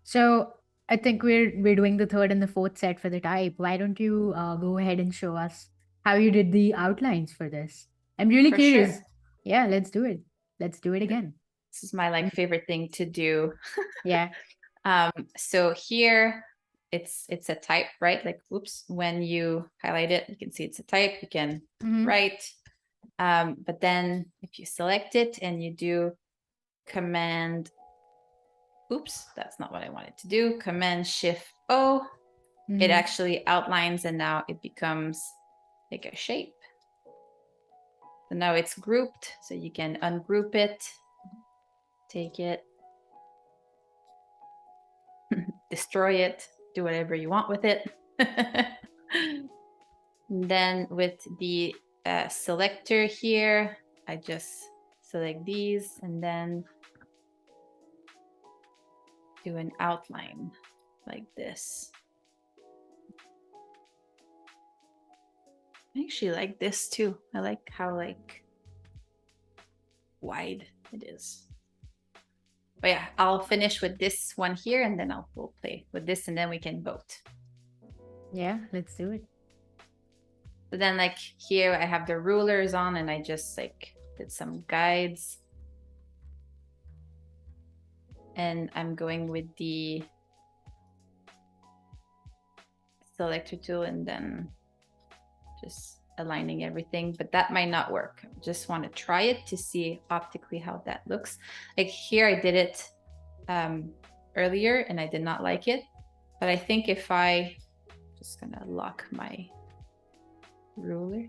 So I think we're doing the third and the fourth set for the type. Why don't you go ahead and show us how you did the outlines for this? I'm really For sure. curious. Yeah, let's do it. Let's do it again. This is my Mm, favorite thing to do. yeah. So here it's a type, right? Like, oops, when you highlight it, you can see it's a type. You can Mm-hmm. write. But then if you select it and you do Command, oops, that's not what I wanted to do. Command Shift O, it Mm-hmm. actually outlines and now it becomes like a shape. So now it's grouped, so you can ungroup it, take it, destroy it, do whatever you want with it. Then with the selector here, I just select these and then do an outline like this. I actually like this too. I like how wide it is. But yeah, I'll finish with this one here and then we'll play with this and then we can vote. Yeah, let's do it. So then like here I have the rulers on and I just did some guides. And I'm going with the selector tool and then just aligning everything, but that might not work. I just want to try it to see optically how that looks. Like here I did it earlier and I did not like it, but I think if I just gonna lock my ruler.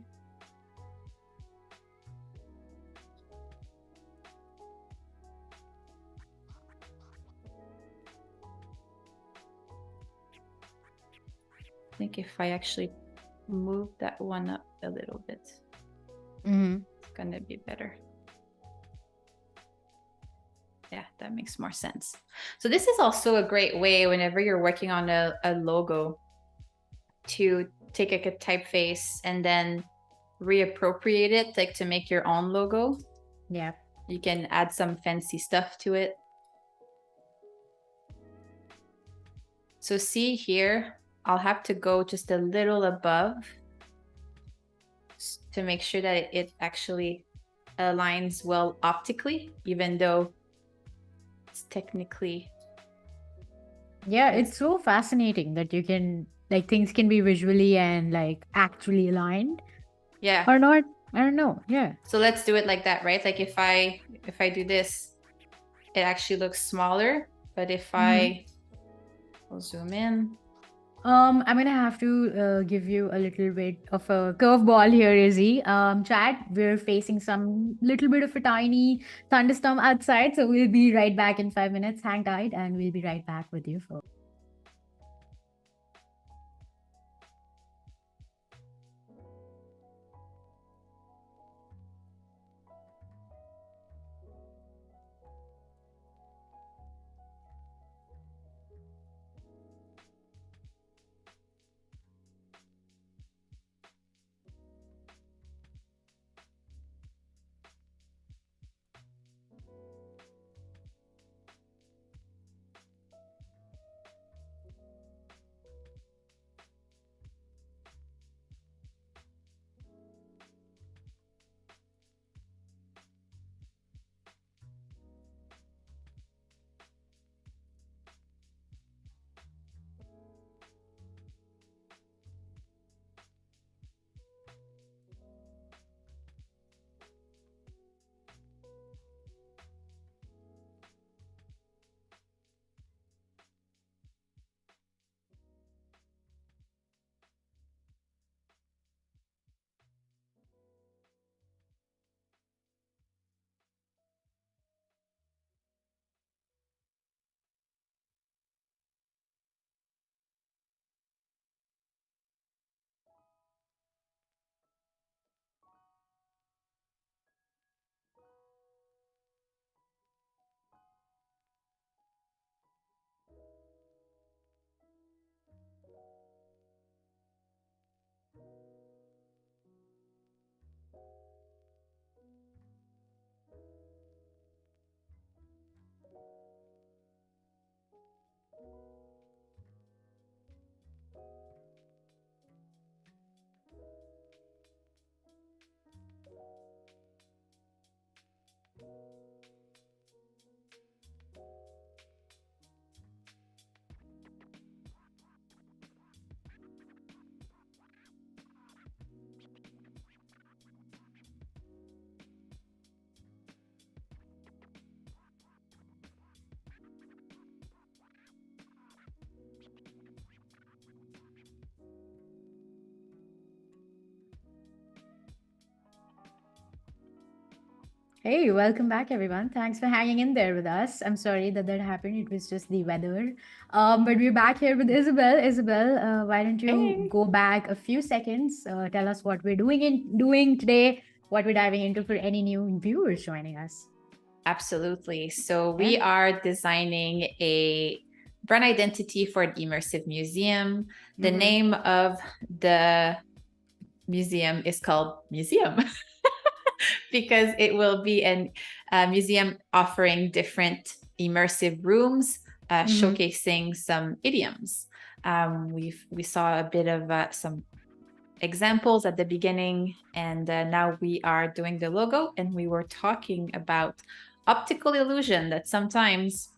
I think if I actually move that one up a little bit, Mm-hmm. it's gonna be better. Yeah, that makes more sense. So this is also a great way whenever you're working on a logo to take a typeface and then reappropriate it, like to make your own logo. Yeah. You can add some fancy stuff to it. So see here, I'll have to go just a little above to make sure that it actually aligns well optically, even though it's technically. Yeah, it's so fascinating that you can like things can be visually and like actually aligned Yeah. or not. I don't know. Yeah. So let's do it like that, right? Like if I do this, it actually looks smaller, but if Mm-hmm. I'll zoom in. I'm gonna have to give you a little bit of a curveball here, Izzy. Chad, we're facing some little bit of a tiny thunderstorm outside, so we'll be right back in 5 minutes. Hang tight, and we'll be right back with you. Hey, welcome back, everyone. Thanks for hanging in there with us. I'm sorry that that happened. It was just the weather. But we're back here with Isabel. Isabel, why don't you Hey. go back a few seconds? Tell us what we're doing today, what we're diving into for any new viewers joining us. Absolutely. So Yeah. we are designing a brand identity for an immersive museum. The Mm-hmm. name of the museum is called Museum because it will be a museum offering different immersive rooms, Mm-hmm. showcasing some idioms. We saw a bit of some examples at the beginning, and now we are doing the logo, and we were talking about optical illusion, that sometimes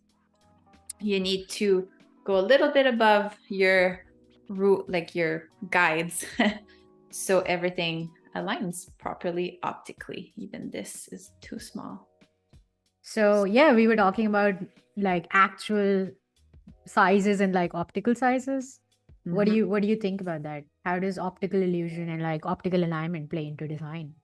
you need to go a little bit above your route, like your guides, so everything aligns properly optically. Even this is too small. So yeah, we were talking about like actual sizes and like optical sizes. Mhm. What do you think about that? How does optical illusion and like optical alignment play into design?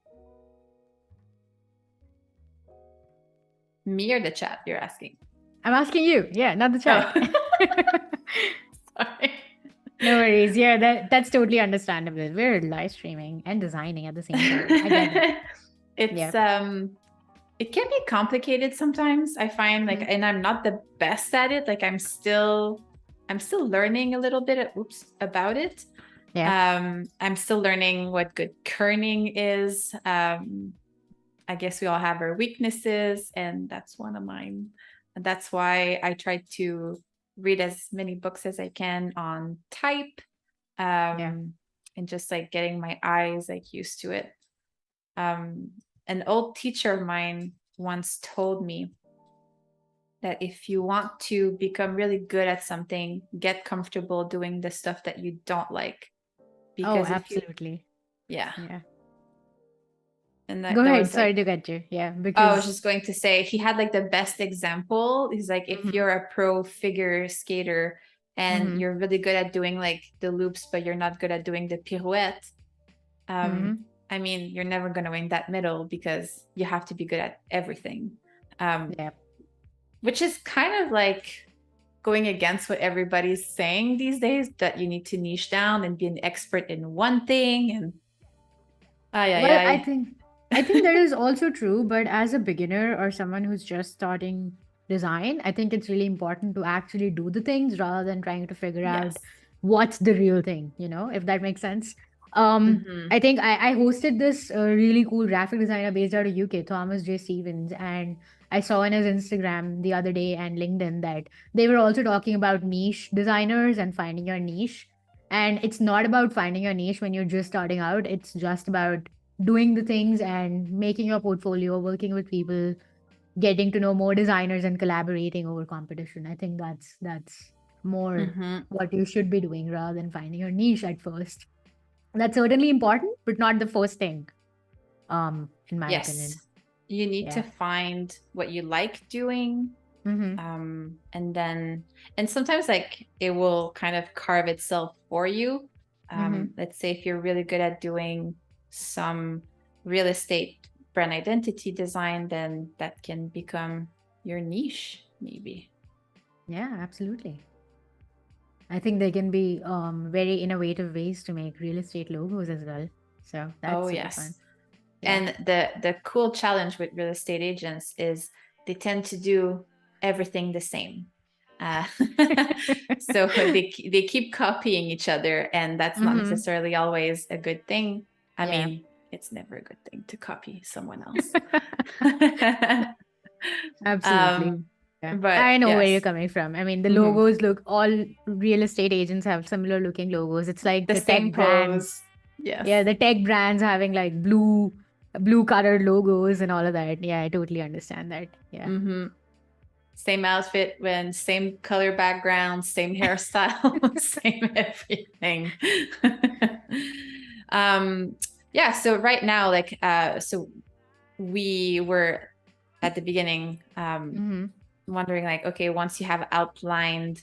Me or the chat, you're asking? I'm asking you. Yeah, not the chat. Oh, sorry. No worries. Yeah, that's totally understandable. We're live streaming and designing at the same time. I get it. It's Yeah. it can be complicated sometimes. I find, like, Hmm. and I'm not the best at it. Like, I'm still learning a little bit about it. Yeah. I'm still learning what good kerning is. I guess we all have our weaknesses, and that's one of mine. And that's why I try to read as many books as I can on type, Yeah. um, and just like getting my eyes like used to it. Um, an old teacher of mine once told me that if you want to become really good at something, get comfortable doing the stuff that you don't like. Oh, Because if you, absolutely. yeah, Yeah. and Go that ahead. was like, Sorry to cut you. Yeah, oh, I was because just going to say, he had like the best example. He's like, if hmm you're a pro figure skater and hmm you're really good at doing like the loops, but you're not good at doing the pirouette, um, hmm I mean, you're never going to win that medal because you have to be good at everything. Um, yeah. which is kind of like going against what everybody's saying these days, that you need to niche down and be an expert in one thing. And ay, ay, Well, ay. I think that is also true, but as a beginner or someone who's just starting design, I think it's really important to actually do the things rather than trying to figure out Yes. what's the real thing, you know, if that makes sense. Mm-hmm. I think I hosted this really cool graphic designer based out of UK, Thomas J. Stevens, and I saw on his Instagram the other day and LinkedIn that they were also talking about niche designers and finding your niche. And it's not about finding your niche when you're just starting out. It's just about doing the things and making your portfolio, working with people, getting to know more designers and collaborating over competition. I think that's more Mm-hmm. what you should be doing rather than finding your niche at first. That's certainly important, but not the first thing, in my Yes. opinion. You need to Yeah. find what you like doing. Mm-hmm. And then, and sometimes like it will kind of carve itself for you. Mm-hmm. Let's say if you're really good at doing some real estate brand identity design, then that can become your niche, maybe. Yeah, absolutely. I think there can be very innovative ways to make real estate logos as well. So Oh, that's super fun. yes. Yeah. And the cool challenge with real estate agents is they tend to do everything the same. Uh, so they keep copying each other, and that's not Mm-hmm. necessarily always a good thing. I Yeah. mean, it's never a good thing to copy someone else. Absolutely. um, Yeah. but I know where you're yes, coming from. I mean, the mhm. logos look, all real estate agents have similar looking logos. It's like The the same tech brands. pose. Yes. Yeah, the tech brands having like blue colored logos and all of that. Yeah, I totally understand that. Yeah. Hmm. Same outfit, when same color background, same hairstyle, same everything. um yeah, so right now, like so we were at the beginning Mm-hmm. wondering, like, okay, once you have outlined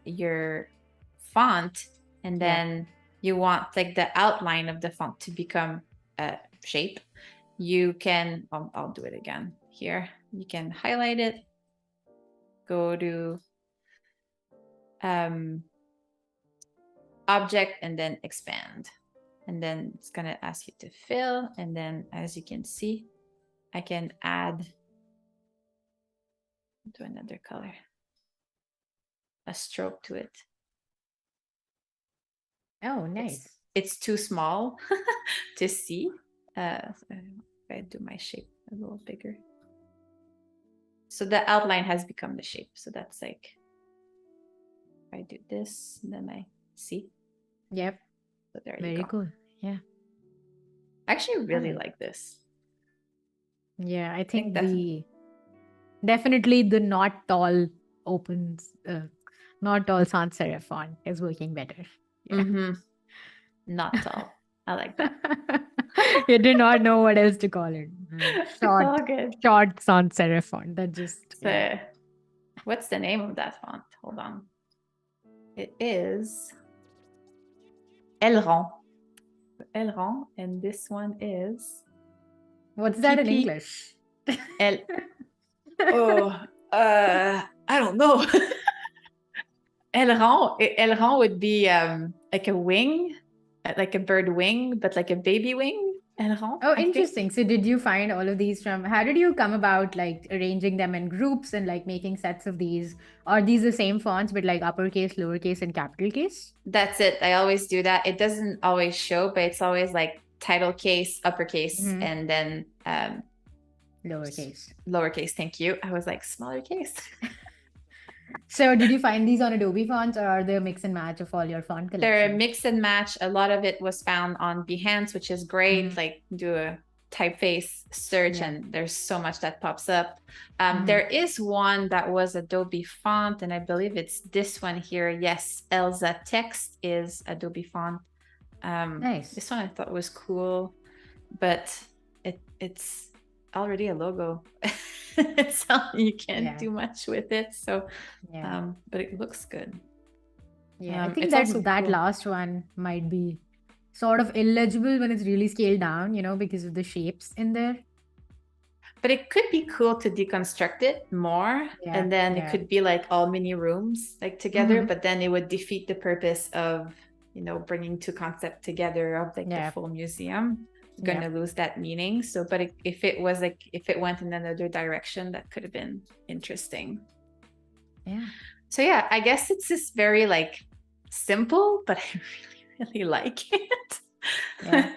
your font, and Yeah. then you want like the outline of the font to become a shape, you can, I'll do it again here. You can highlight it, go to object, and then expand. And then it's gonna ask you to fill. And then as you can see, I can add to another color, a stroke to it. Oh, nice. It's too small to see. If I do my shape a little bigger. So the outline has become the shape. So that's like, if I do this, and then I see. Yep. So there you Very go. cool. Yeah. I actually really Alright. like this. Yeah, I think that's definitely the not tall opens, not tall sans serif font is working better. Yeah. not tall. I like that. You do not know what else to call it. It's all good. Short sans serif font. That just So, what's the name of that font? Hold on. It is Elron. Elron, and this one is. What's that in PP English? I don't know. Aileron would be like a wing, like a bird wing, but like a baby wing. Aileron. Oh, I think. interesting. So did you find all of these from, how did you come about like arranging them in groups and like making sets of these? Are these the same fonts but like uppercase, lowercase, and capital case? That's it. I always do that. It doesn't always show, but it's always like title case, uppercase, and then Lowercase. lowercase. Thank you. I was like, smaller case. So did you find these on Adobe fonts, or are they a mix and match of all your font collection? They're a mix and match. A lot of it was found on Behance, which is great. Like do a typeface search and there's so much that pops up. There is one that was Adobe font, and I believe it's this one here. Yes, Elsa Text is Adobe font. Nice. This one I thought was cool, but it's already a logo. You can't do much with it. So, but it looks good. Yeah, I think that cool. last one might be sort of illegible when it's really scaled down, you know, because of the shapes in there. But it could be cool to deconstruct it more. And then it could be like all mini rooms like together, but then it would defeat the purpose of, you know, bringing two concepts together of like the full museum. Going to lose that meaning. So, but if it was like, if it went in another direction, that could have been interesting. Yeah. So yeah, I guess it's just very like simple, but I really like it. Yeah.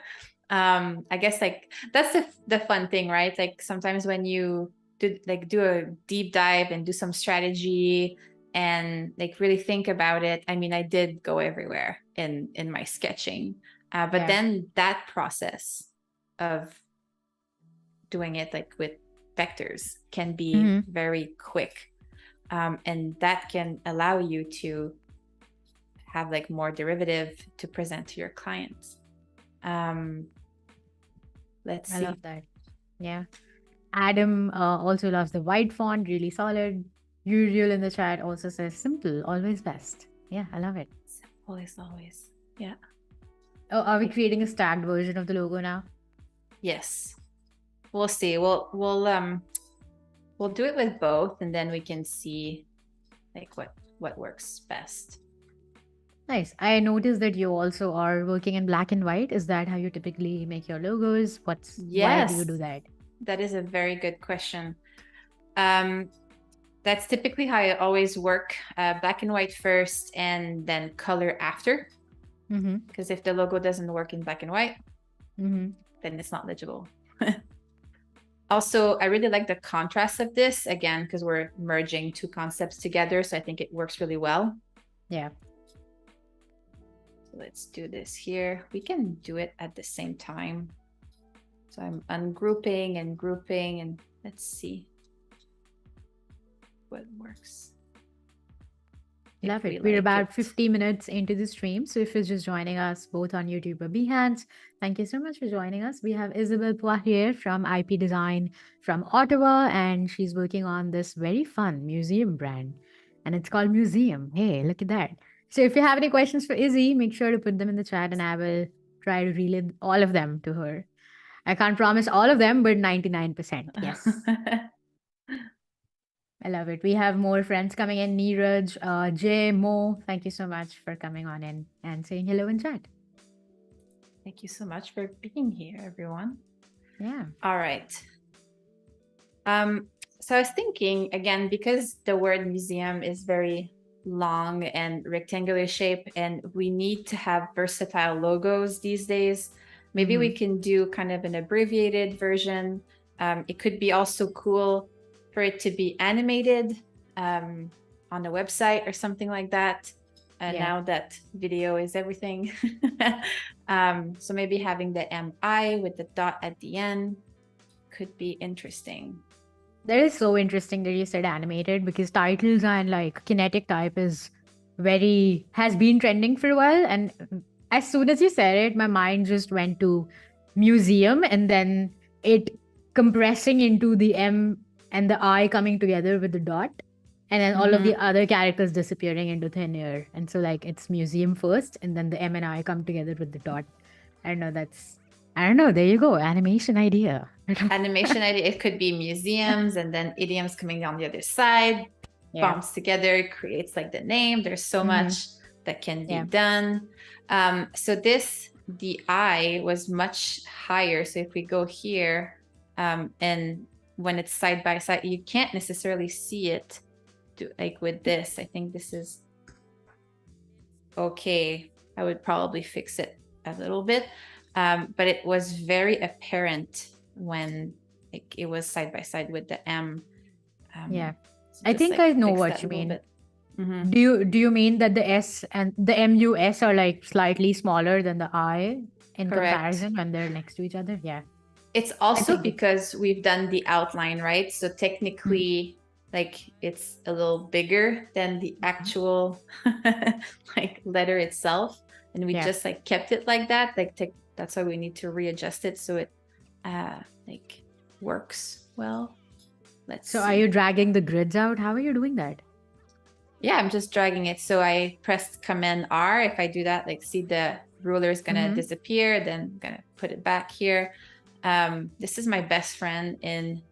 I guess like that's the fun thing, right? Like sometimes when you do a deep dive and do some strategy and like really think about it. I mean, I did go everywhere in my sketching, but then that process of doing it like with vectors can be very quick, and that can allow you to have like more derivative to present to your clients. Let's see. I love that. Yeah. Adam also loves the white font, really solid. Uriel in the chat also says simple, always best. Yeah, I love it. Simple is always. Yeah. Oh, are we creating a stacked version of the logo now? Yes. We'll see. We'll do it with both, and then we can see like what works best. Nice. I noticed that you also are working in black and white. Is that how you typically make your logos? Why do you do that? That is a very good question. That's typically how I always work, black and white first and then color after. Because if the logo doesn't work in black and white, then it's not legible. Also, I really like the contrast of this, again, because we're merging two concepts together. So I think it works really well. Yeah. So let's do this here. We can do it at the same time. So I'm ungrouping and grouping, and let's see what works. Love it. We're about 50 minutes into the stream. So if you're just joining us both on YouTube or Behance, thank you so much for joining us. We have Isabelle Poirier from IP Design from Ottawa, and she's working on this very fun museum brand. And it's called Museum. Hey, look at that. So if you have any questions for Izzy, make sure to put them in the chat and I will try to relay all of them to her. I can't promise all of them, but 99%. Yes. I love it. We have more friends coming in. Neeraj, Jay, Mo, thank you so much for coming on in and saying hello in chat. Thank you so much for being here, everyone. Yeah. All right. So I was thinking, again, because the word museum is very long and rectangular shape, and we need to have versatile logos these days, maybe we can do kind of an abbreviated version. It could be also cool for it to be animated on a website or something like that. And now that video is everything. So maybe having the MI with the dot at the end could be interesting. That is so interesting that you said animated, because titles and like kinetic type has been trending for a while. And as soon as you said it, my mind just went to museum, and then it compressing into the M and the I coming together with the dot, and then all of the other characters disappearing into thin air. And so like it's museum first, and then the M and I come together with the dot. I don't know. There you go. Animation idea. Animation idea. It could be museums and then idioms coming down the other side, bumps together, creates like the name. There's so much that can be done. So the I was much higher. So if we go here, and when it's side by side, you can't necessarily see it like with this. I think this is okay. I would probably fix it a little bit. But it was very apparent when it was side by side with the M. So I just, think like, I know fix what that you a little mean. bit. Do you mean that the S and the MUS are like slightly smaller than the I in Correct. comparison when they're next to each other? Yeah. It's also because we've done the outline, right? So technically, like it's a little bigger than the actual like letter itself, and we just like kept it like that. Like that's why we need to readjust it so it like works well. Let's see. Are you dragging the grids out? How are you doing that? Yeah, I'm just dragging it. So I pressed Command R. If I do that, like see the ruler is gonna disappear, then I'm gonna put it back here. This is my best friend in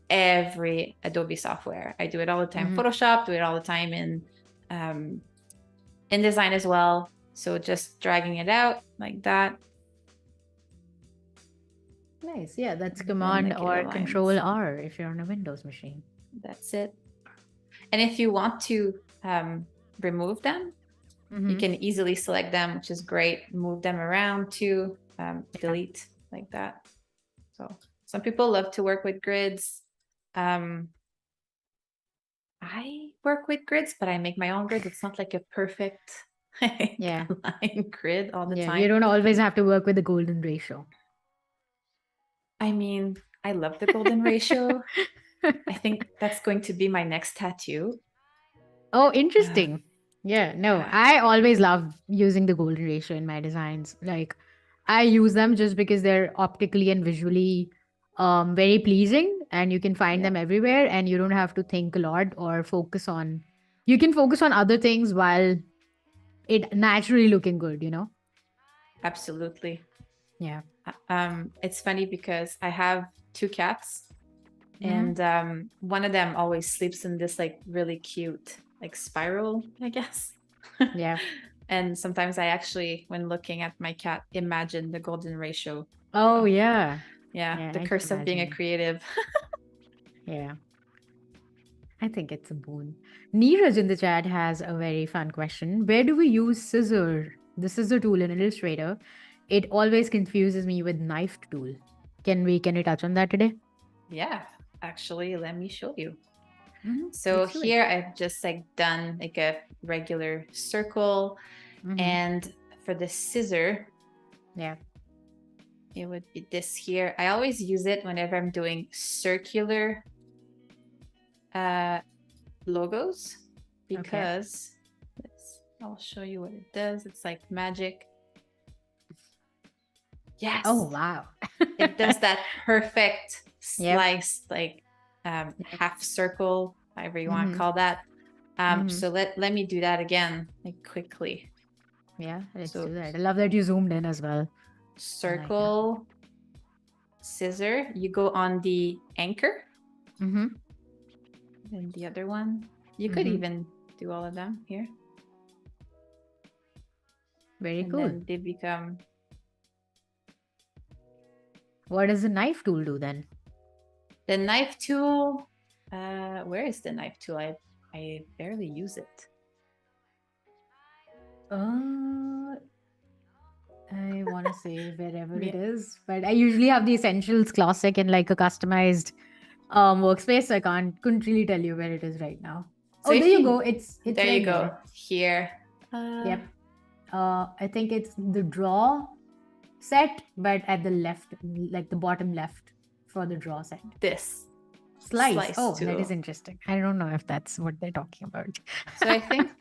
every Adobe software. I do it all the time. Photoshop, do it all the time in InDesign as well. So just dragging it out like that. Nice. Yeah, that's Command or Control R if you're on a Windows machine. That's it. And if you want to remove them, you can easily select them, which is great. Move them around to delete like that. So some people love to work with grids. I work with grids, but I make my own grids. It's not like a perfect line grid all the time. You don't always have to work with the golden ratio. I mean, I love the golden ratio. I think that's going to be my next tattoo. Oh, interesting. I always love using the golden ratio in my designs. Like I use them just because they're optically and visually very pleasing, and you can find them everywhere, and you don't have to think a lot or you can focus on other things while it naturally looking good, you know? Absolutely. Yeah. It's funny because I have 2 cats, and one of them always sleeps in this like really cute like spiral, I guess. Yeah. And sometimes I actually, when looking at my cat, imagine the golden ratio. Oh, yeah. The curse of being a creative. Yeah. I think it's a boon. Neeraj in the chat has a very fun question. Where do we use scissor, the scissor tool in Illustrator? It always confuses me with knife tool. Can we touch on that today? Yeah, actually, let me show you. So here I've just like done like a regular circle, and for the scissor, it would be this here. I always use it whenever I'm doing circular logos, because I'll show you what it does. It's like magic. Yes. Oh, wow. It does that perfect slice, like half circle, however you want to call that. So let me do that again, like quickly. Yeah, let's do that. I love that you zoomed in as well. Circle, scissor, you go on the anchor. Mm-hmm. And the other one, you could even do all of them here. Very and cool. then they become. What does the knife tool do then? The knife tool, where is the knife tool? I barely use it. I want to say wherever it is, but I usually have the Essentials Classic in like a customized workspace, so couldn't really tell you where it is right now. So there you go. It's there right you go. there. Here. Yep. I think it's the draw set, but at the left, like the bottom left for the draw set. This. Slice. Oh, that is interesting. I don't know if that's what they're talking about. So I think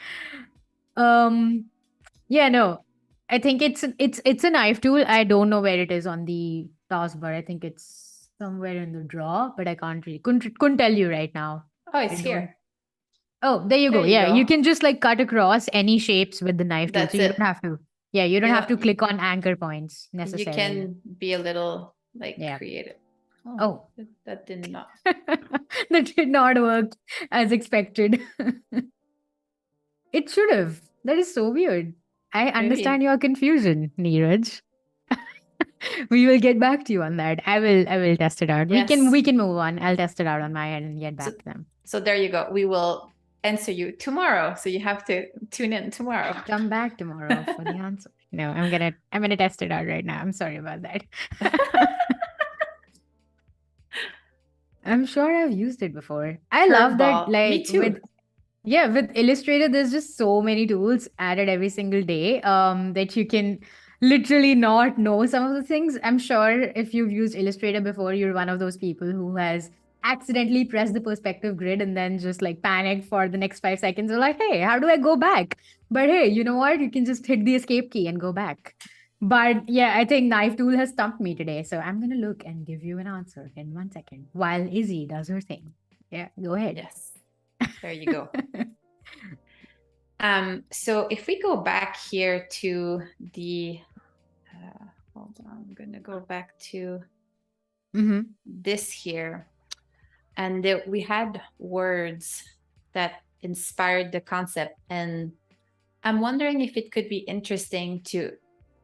yeah, no. I think it's a knife tool. I don't know where it is on the taskbar. I think it's somewhere in the drawer, but I couldn't tell you right now. Oh, it's here. Oh, there you go. Yeah, you can just like cut across any shapes with the knife tool. So you don't have to. Yeah, you don't have to click on anchor points necessarily. You can be a little like creative. Oh. That did not. That did not work as expected. It should have. That is so weird. I understand your confusion, Neeraj. We will get back to you on that. I will test it out. Yes. We can move on. I'll test it out on my end and get back to them. So there you go. We will answer you tomorrow. So you have to tune in tomorrow. Come back tomorrow for the answer. No, I'm gonna test it out right now. I'm sorry about that. I'm sure I've used it before. I love that. Like, me too. With Illustrator, there's just so many tools added every single day that you can literally not know some of the things. I'm sure if you've used Illustrator before, you're one of those people who has accidentally pressed the perspective grid and then just like panicked for the next 5 seconds. Or like, hey, how do I go back? But hey, you know what? You can just hit the escape key and go back. But yeah, I think knife tool has stumped me today. So I'm going to look and give you an answer in 1 second while Izzy does her thing. Yeah, go ahead. Yes. There you go. So if we go back here to the, hold on, I'm going to go back to this here. And we had words that inspired the concept. And I'm wondering if it could be interesting to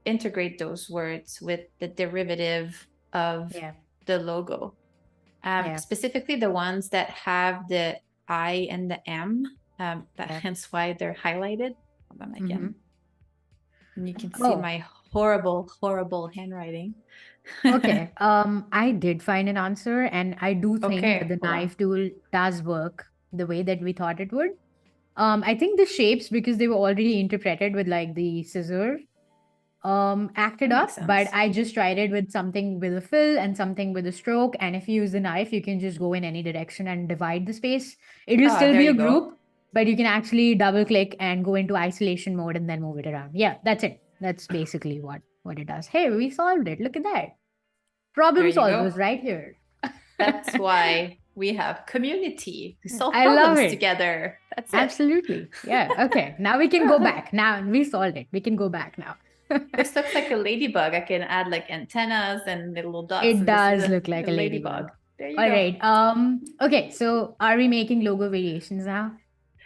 integrate those words with the derivative of the logo. Specifically the ones that have the I and the M, hence why they're highlighted. Hold on again. And you can see my horrible handwriting. Okay. I did find an answer, and I do think that the knife tool does work the way that we thought it would. I think the shapes, because they were already interpreted with like the scissor, acted up, but I just tried it with something with a fill and something with a stroke. And if you use the knife, you can just go in any direction and divide the space. It will still be a group, but you can actually double click and go into isolation mode and then move it around. Yeah, that's it. That's basically what it does. Hey, we solved it. Look at that. Problem solvers right here. That's why we have community to solve problems together. That's it. Absolutely. Yeah. Okay. Now we can go back. Now we solved it. We can go back now. This looks like a ladybug. I can add like antennas and little dots. It does look like a ladybug. There you go. All right. Okay. So are we making logo variations now?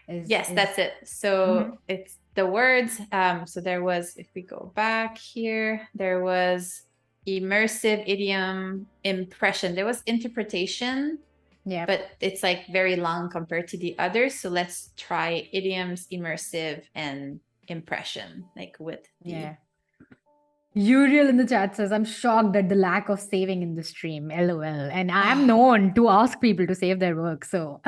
Yes, that's it. So it's the words. So there was, if we go back here, there was immersive, idiom, impression. There was interpretation. Yeah. But it's like very long compared to the others. So let's try idioms, immersive, and impression, like with the Uriel in the chat says, I'm shocked at the lack of saving in the stream. LOL. And I'm known to ask people to save their work. So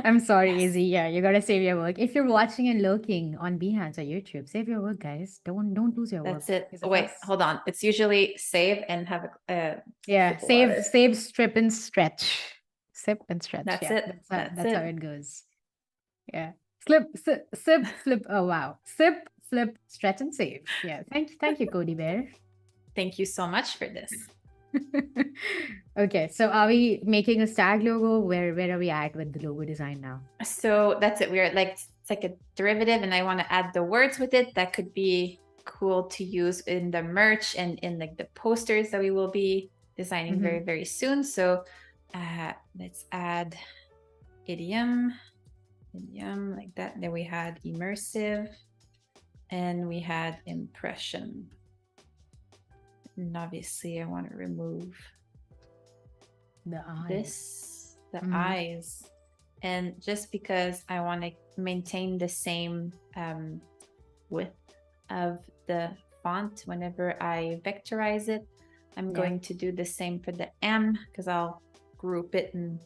I'm sorry, Izzy. Yeah, you got to save your work. If you're watching and lurking on Behance or YouTube, save your work, guys. Don't lose your work. That's it. Wait, hold on. It's usually save and have a save, strip, and stretch. Sip and stretch. That's it. That's how it goes. Yeah. Sip, flip. Oh, wow. Sip, flip, stretch, and save. Yeah. Thank you, Cody Bear. Thank you so much for this. Okay. So are we making a stag logo? Where are we at with the logo design now? So that's it. We're like, it's like a derivative, and I want to add the words with it. That could be cool to use in the merch and in like the posters that we will be designing very, very soon. So let's add idiom like that. Then we had immersive and we had impression. And obviously I want to remove The eyes. And just because I want to maintain the same width of the font whenever I vectorize it, I'm going to do the same for the M, because I'll group it and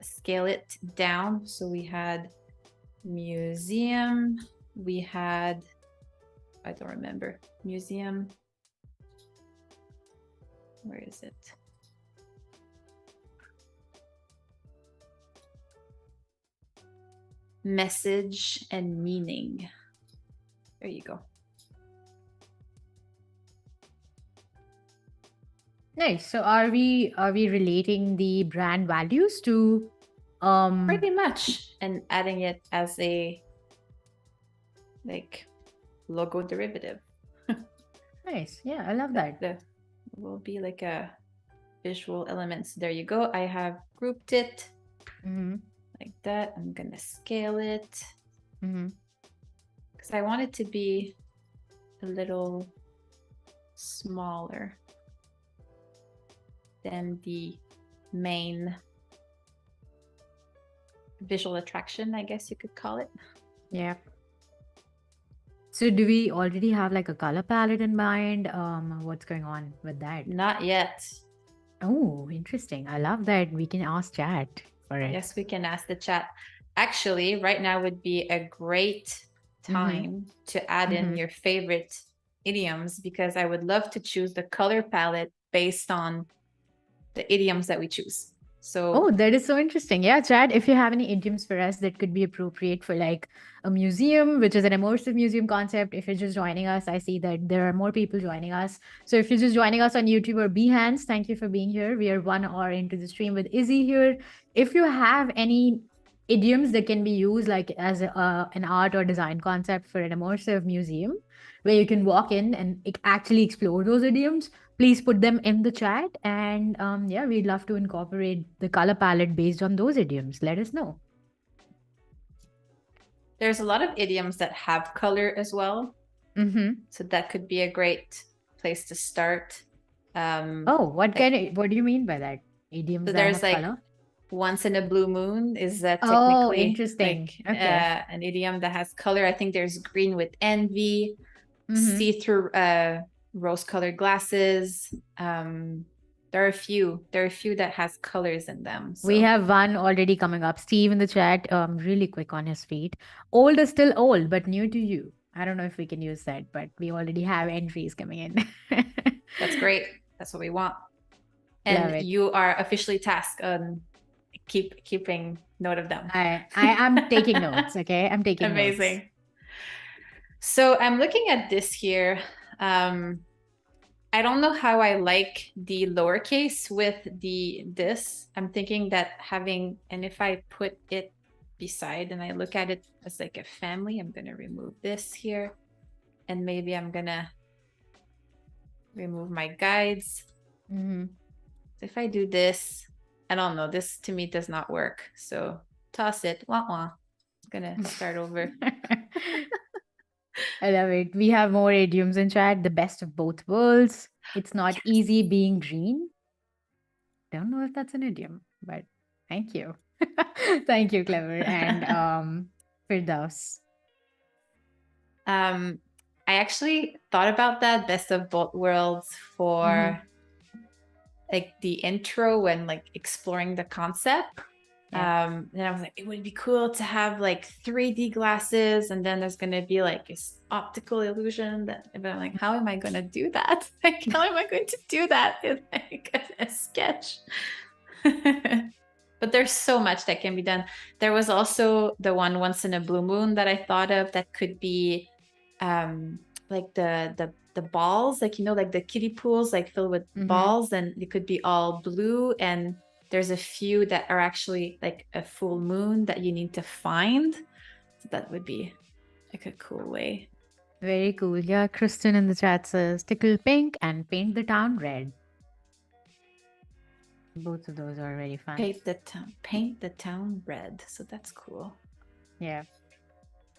scale it down. So we had museum, we had, I don't remember, museum, where is it? Message and meaning. There you go. Nice. So are we relating the brand values to pretty much, and adding it as a like logo derivative. Nice. Yeah, I love that. There will be like a visual elements. There you go. I have grouped it like that. I'm gonna scale it because I want it to be a little smaller than the main visual attraction, I guess you could call it. Yeah. So do we already have like a color palette in mind? What's going on with that? Not yet. Oh, interesting. I love that we can ask chat for it. Yes, we can ask the chat. Actually, right now would be a great time to add in your favorite idioms, because I would love to choose the color palette based on the idioms that we choose. So, oh, that is so interesting. Yeah, chat, if you have any idioms for us that could be appropriate for like a museum, which is an immersive museum concept. If you're just joining us, I see that there are more people joining us. So if you're just joining us on YouTube or Behance, thank you for being here. We are 1 hour into the stream with Izzy here. If you have any idioms that can be used like as an art or design concept for an immersive museum, where you can walk in and actually explore those idioms, please put them in the chat. And yeah, we'd love to incorporate the color palette based on those idioms. Let us know. There's a lot of idioms that have color as well. So that could be a great place to start. What do you mean by that? Idioms so that there's have like color? once in a blue moon is technically interesting. like Okay. an idiom that has color. I think there's green with envy, see-through rose-colored glasses. There are a few that has colors in them. So. We have one already coming up. Steve in the chat, really quick on his feet. Old is still old, but new to you. I don't know if we can use that, but we already have entries coming in. That's great. That's what we want. And you are officially tasked on keeping note of them. I am taking notes. Okay, I'm taking Amazing. notes. So I'm looking at this here. I don't know how I like the lowercase with this. I'm thinking that and if I put it beside and I look at it as like a family, I'm gonna remove this here, and maybe I'm gonna remove my guides. If I do this, I don't know, this to me does not work. So toss it, wah wah. I'm gonna start over. I love it. We have more idioms in chat. The best of both worlds. It's not easy being green. Don't know if that's an idiom, but thank you. Thank you, Clever. And Firdaus. I actually thought about that best of both worlds for like the intro when like exploring the concept. Then I was like, it would be cool to have like 3D glasses, and then there's gonna be like this optical illusion but I'm like, how am I gonna do that? Like, how am I going to do that in like a sketch? But there's so much that can be done. There was also the one once in a blue moon that I thought of that could be like the balls, like, you know, like the kiddie pools, like filled with balls, and it could be all blue, and there's a few that are actually like a full moon that you need to find. So that would be like a cool way. Very cool. Yeah, Kristen in the chat says tickle pink and paint the town red. Both of those are very fun. Paint the town red. So that's cool. Yeah.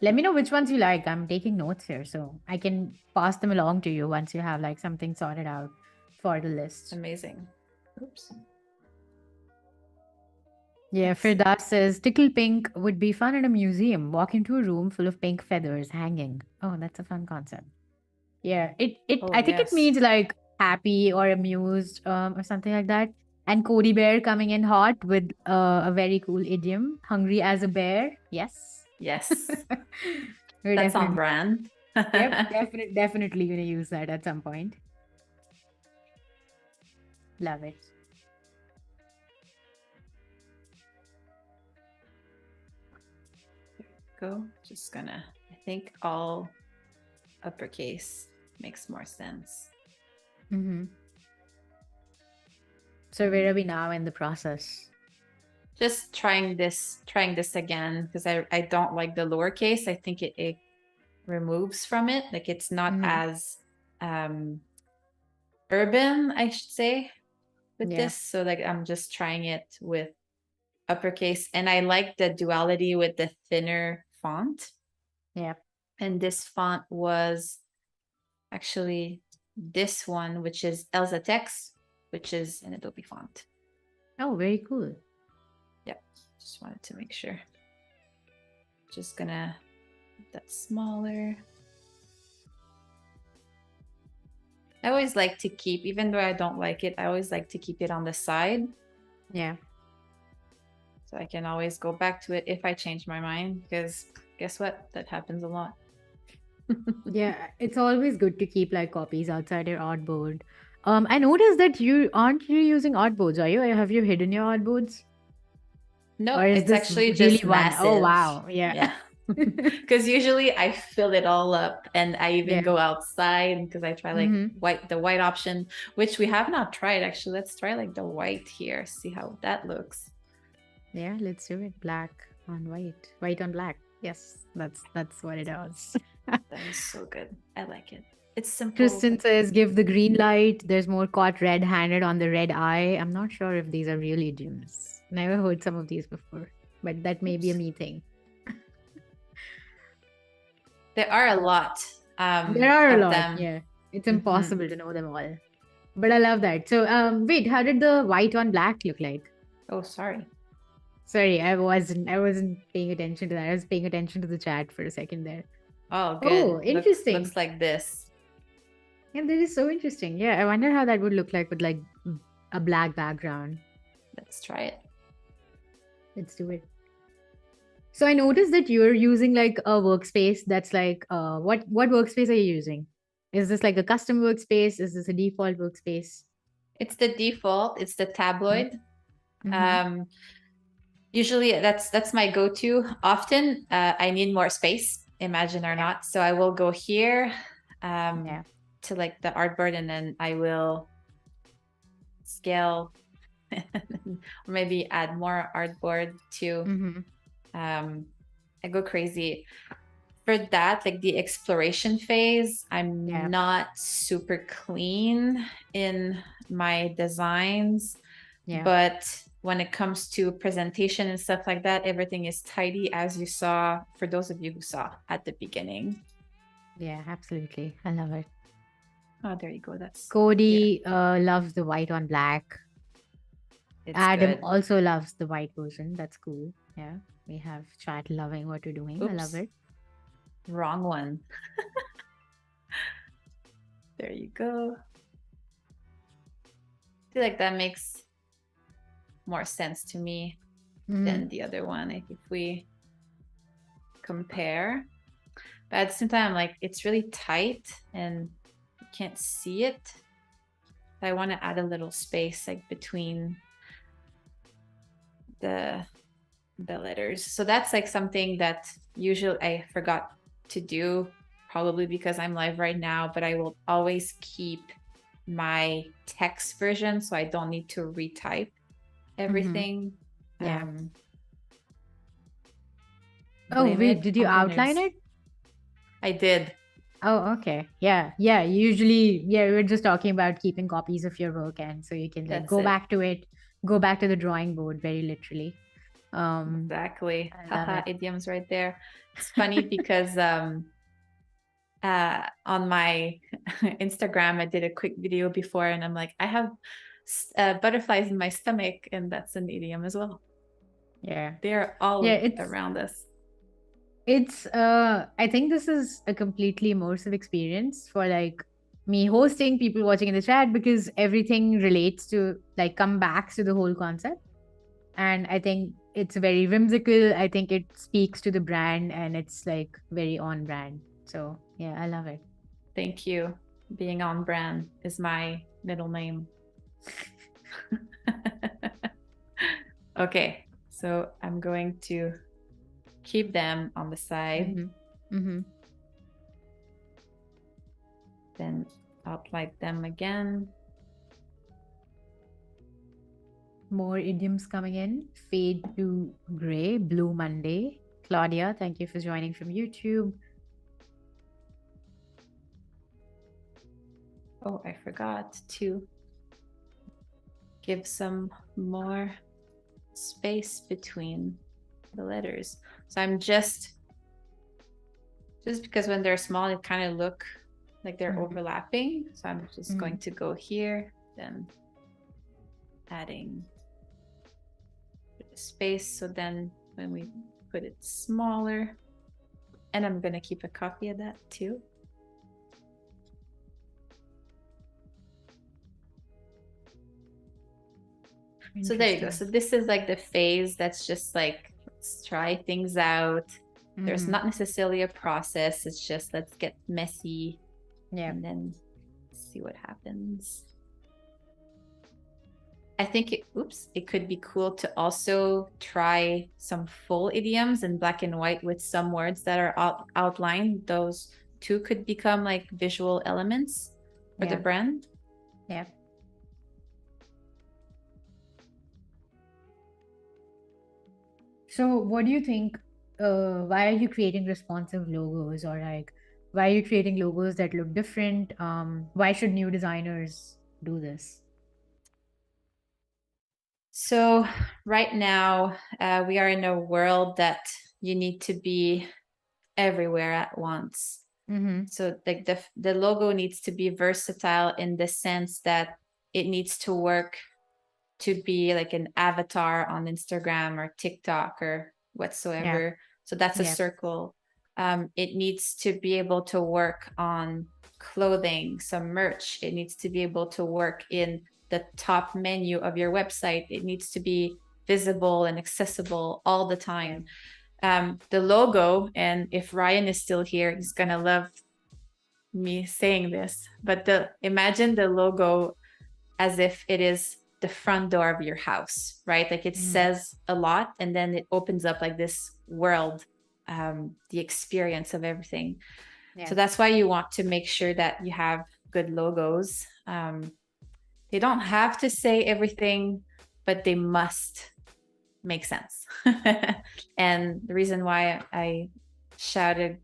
Let me know which ones you like. I'm taking notes here, so I can pass them along to you once you have like something sorted out for the list. Amazing. Oops. Yeah, Firdas says tickle pink would be fun in a museum. Walk into a room full of pink feathers hanging. Oh, that's a fun concept. Yeah, it Oh I think it yes. means like happy or amused, or something like that. And Cody Bear coming in hot with a very cool idiom, hungry as a bear. Yes. Yes. We're That's on definitely, brand. yep, definitely gonna use that at some point. Love it. Go. Just gonna, I think all uppercase makes more sense. Mm-hmm. So where are we now in the process? Just trying this again because I don't like the lowercase. I think it removes from it. Like it's not Mm-hmm. as urban, I should say, with Yeah, this. So like I'm just trying it with uppercase, and I like the duality with the thinner font. yeah. And this font was actually this one, which is Elsa Text, which is an Adobe font. Oh, very cool. Yep, just wanted to make sure. Just gonna make that smaller. I always like to keep, even though I don't like it, I always like to keep it on the side. Yeah. So I can always go back to it if I change my mind, because guess what? That happens a lot. Yeah, it's always good to keep like copies outside your artboard. I noticed that you aren't you using artboards, are you? Or have you hidden your artboards? Nope, Or is it's this actually really just one? Oh massive. wow. Yeah. Yeah. Because usually I fill it all up and I even Yeah. go outside because I try like Mm-hmm. the white option, which we have not tried actually. Let's try like the white here, see how that looks. Yeah, let's do it. Black on white. White on black. Yes, that's what it is. That is so good. I like it. It's simple, Tristan but says give the green light. There's more caught red-handed on the red eye. I'm not sure if these are real idioms. Never heard some of these before, but that may be a oops. me thing. There are a lot There are a of lot. them. Yeah, it's Mhm. impossible to know them all. But I love that. So, wait, how did the white on black look like? Oh, sorry. Sorry, I wasn't paying attention to that. I was paying attention to the chat for a second there. Oh, Oh, good. Looks interesting. like this. Yeah, that is so interesting. Yeah, I wonder how that would look like with like a black background. Let's try it. Let's do it. So I noticed that you're using like a workspace that's like what workspace are you using? Is this like a custom workspace? Is this a default workspace? It's the default. It's the tabloid. Mm-hmm. Um, Usually that's my go-to. Often I need more space, imagine or Yeah. not. So I will go here Yeah. to like the artboard, and then I will scale or maybe add more artboard too. Mm-hmm. I go crazy for that, like the exploration phase. I'm Yeah. not super clean in my designs, Yeah. but when it comes to presentation and stuff like that, everything is tidy, as you saw, for those of you who saw at the beginning. Yeah. Absolutely. I love it. Oh, there you go. That's here. Cody loves the white on black. It's Adam good. also loves the white version. That's cool. Yeah. We have chat loving what you're doing. I love Oops, it. wrong one. There you go. I feel like that makes more sense to me Mm-hmm. than the other one. Like if we compare, but at the same time, like it's really tight and you can't see it. I want to add a little space like between the letters. So that's like something that usually I forgot to do, probably because I'm live right now, but I will always keep my text version so I don't need to retype Mm-hmm. everything. Yeah. Oh, Blame wait. it Did you on the outline nerds. it? I did. Oh, okay. Yeah. Yeah. Usually, yeah, we are just talking about keeping copies of your work. And so you can like That's go it. back to it go back to the drawing board, very literally. Exactly. I love Haha, it. idioms right there. It's funny because on my Instagram, I did a quick video before, and I'm like, I have butterflies in my stomach, and that's an idiom as well. Yeah. They're Yeah, all around us. it's I think this is a completely immersive experience for like me hosting, people watching in the chat, because everything relates to like come back to the whole concept. And I think it's very whimsical. I think it speaks to the brand and it's like very on brand. So yeah, I love it. Thank you. Being on brand is my middle name. Okay, so I'm going to keep them on the side. Mm-hmm. Mm-hmm. Then outline them again. More idioms coming in. Fade to gray, Blue Monday. Claudia, thank you for joining from YouTube. Oh, I forgot to give some more space between the letters. So I'm just because when they're small, it kind of look like they're overlapping. So I'm just going to go here, then adding space. So then when we put it smaller, and I'm going to keep a copy of that too. So there you go. So this is like the phase that's just like, let's try things out. There's not necessarily a process. It's just, let's get messy. Yeah. And then see what happens. I think it could be cool to also try some full idioms in black and white with some words that are outlined. Those two could become like visual elements for the brand. Yeah. So what do you think? Why are you creating responsive logos, or like why are you creating logos that look different? Why should new designers do this? So right now, we are in a world that you need to be everywhere at once. So like the logo needs to be versatile in the sense that it needs to work to be like an avatar on Instagram or TikTok or whatsoever. Yeah. So that's a circle. It needs to be able to work on clothing, some merch. It needs to be able to work in the top menu of your website. It needs to be visible and accessible all the time. The logo, and if Ryan is still here, he's gonna love me saying this, but imagine the logo as if it is the front door of your house, right? Like it says a lot, and then it opens up like this world, the experience of everything. So that's why you want to make sure that you have good logos. They don't have to say everything, but they must make sense. And the reason why I shouted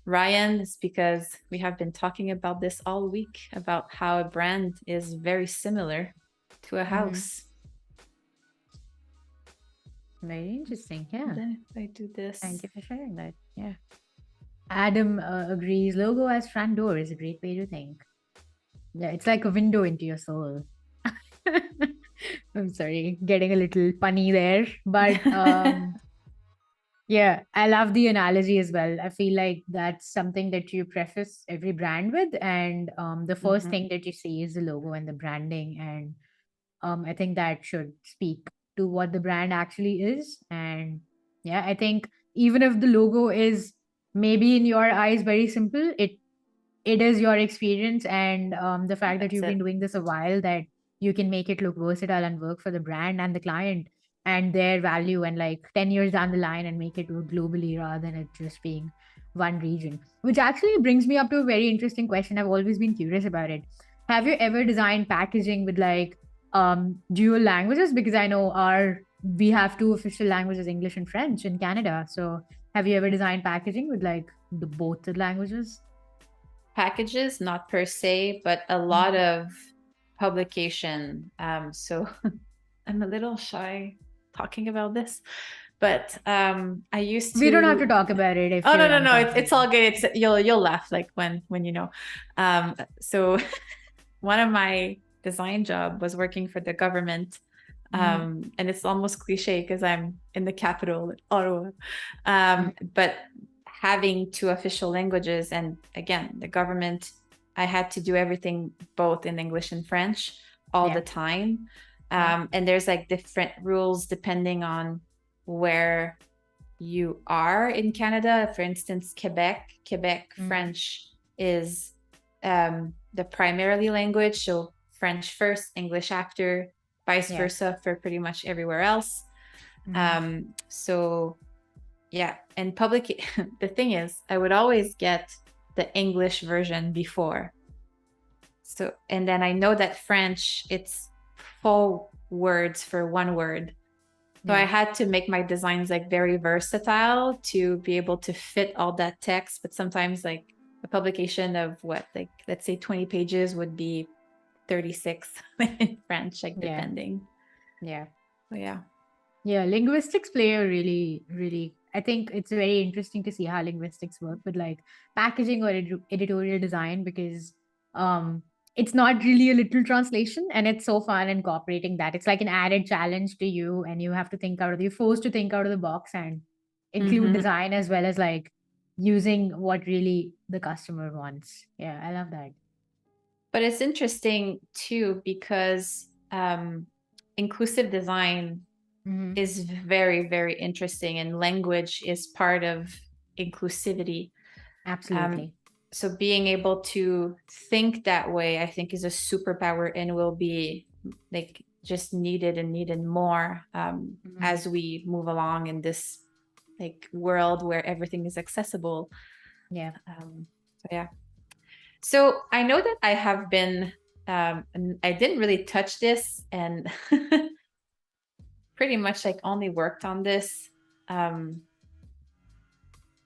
Ryan is because we have been talking about this all week, about how a brand is very similar to a house. Very interesting. Yeah. Then if I do this. Thank you for sharing that. Yeah. Adam agrees. Logo as front door is a great way to think. Yeah, it's like a window into your soul. I'm sorry, getting a little punny there, but yeah, I love the analogy as well. I feel like that's something that you preface every brand with, and the first thing that you see is the logo and the branding, and I think that should speak to what the brand actually is. And yeah, I think even if the logo is maybe in your eyes very simple, it is your experience and the fact that you've been doing this a while, that you can make it look versatile and work for the brand and the client and their value, and like 10 years down the line, and make it work globally rather than it just being one region. Which actually brings me up to a very interesting question. I've always been curious about it. Have you ever designed packaging with like dual languages? Because I know we have two official languages, English and French, in Canada. So have you ever designed packaging with like both the languages? Packages, not per se, but a lot of publication. So I'm a little shy talking about this, but I used We don't have to to. talk about it if Oh no, you're no, no! It's uncomfortable. all good. It's you'll laugh like when you know. So one of my design job was working for the government. And it's almost cliche because I'm in the capital, Ottawa. But having two official languages, and again, the government, I had to do everything both in English and French all the Yeah. time. Yeah. And there's like different rules depending on where you are in Canada. For instance, Quebec French is the primarily language. So French first, English after, vice Yeah. versa for pretty much everywhere else. So yeah, and public, the thing is, I would always get the English version before. So, and then I know that French, it's 4 words for 1 word. So I had to make my designs like very versatile to be able to fit all that text. But sometimes like a publication of what, like, let's say 20 pages would be 36 in French, like depending. Yeah. So yeah. Yeah, linguistics play a really, really. I think it's very interesting to see how linguistics work with like packaging or editorial design because um it's not really a literal translation and it's so fun incorporating that. It's like an added challenge to you and you have to think out of you're forced to think out of the box and include design as well as like using what really the customer wants. Yeah, I love that. But it's interesting too because inclusive design is very, very interesting, and language is part of inclusivity. Absolutely. So being able to think that way, I think, is a superpower and will be like just needed and needed more as we move along in this like world where everything is accessible. Yeah. So yeah. So I know that I have been, and I didn't really touch this and pretty much like only worked on this.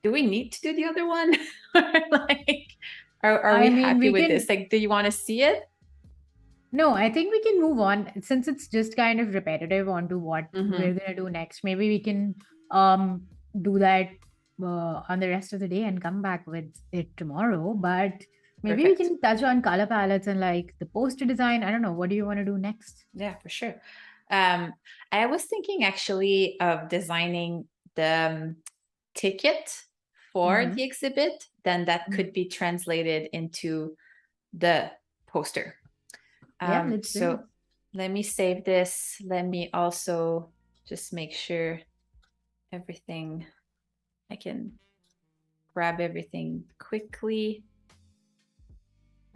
Do we need to do the other one? Or like, are we I mean, happy we with can. this? Like, do you want to see it? No, I think we can move on since it's just kind of repetitive onto what we're gonna do next. Maybe we can do that on the rest of the day and come back with it tomorrow. But maybe we Perfect. can touch on color palettes and like the poster design. I don't know. What do you want to do next? Yeah, for sure. I was thinking actually of designing the ticket for Mm-hmm. the exhibit, then that could be translated into the poster. Yeah, let's do it. So let me save this. Let me also just make sure everything, I can grab everything quickly.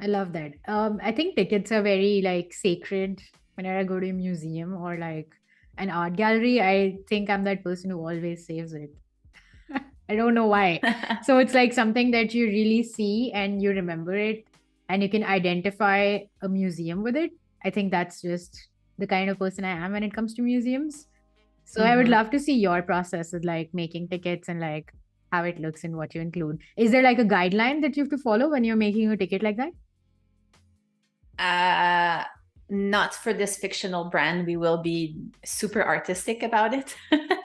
I love that. I think tickets are very like sacred whenever I go to a museum or like an art gallery. I think I'm that person who always saves it. I don't know why. So it's like something that you really see and you remember it and you can identify a museum with it. I think that's just the kind of person I am when it comes to museums. So I would love to see your process of like making tickets and like how it looks and what you include. Is there like a guideline that you have to follow when you're making a ticket like that? Not for this fictional brand. We will be super artistic about it.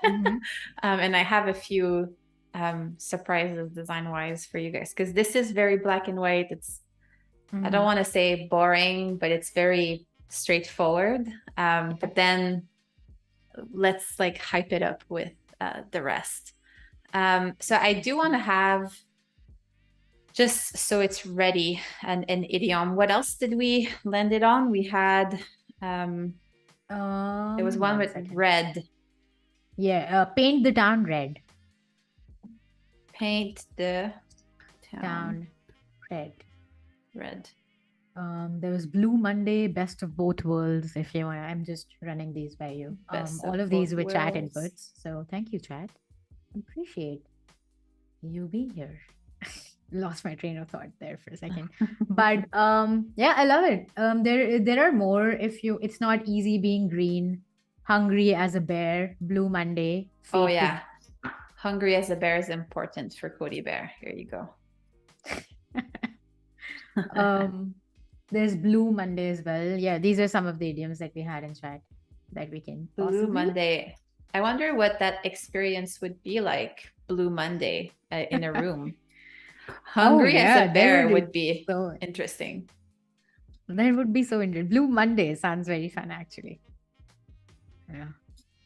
And I have a few surprises design wise for you guys because this is very black and white. It's I don't want to say boring, but it's very straightforward. But then let's like hype it up with the rest. So I do want to have, just so it's ready, an idiom. What else did we land it on? We had there was one with second. red. Yeah, paint the town red. Paint the Town red. red. There was Blue Monday, Best of Both Worlds. If you want, I'm just running these by you. All of these were chat inputs. So thank you, chat. Appreciate you being here. Lost my train of thought there for a second. But yeah, I love it. There are more. If you it's not easy being green, hungry as a bear, Blue Monday. Oh yeah. Hungry as a bear is important for Cody Bear. Here you go. There's Blue Monday as well. Yeah, these are some of the idioms that we had in chat that we can Blue possibly. Monday. I wonder what that experience would be like, Blue Monday in a room. Oh Hungry as a yeah, that bear would be would be so. interesting. That would be so interesting. Blue Monday sounds very fun, actually. Yeah.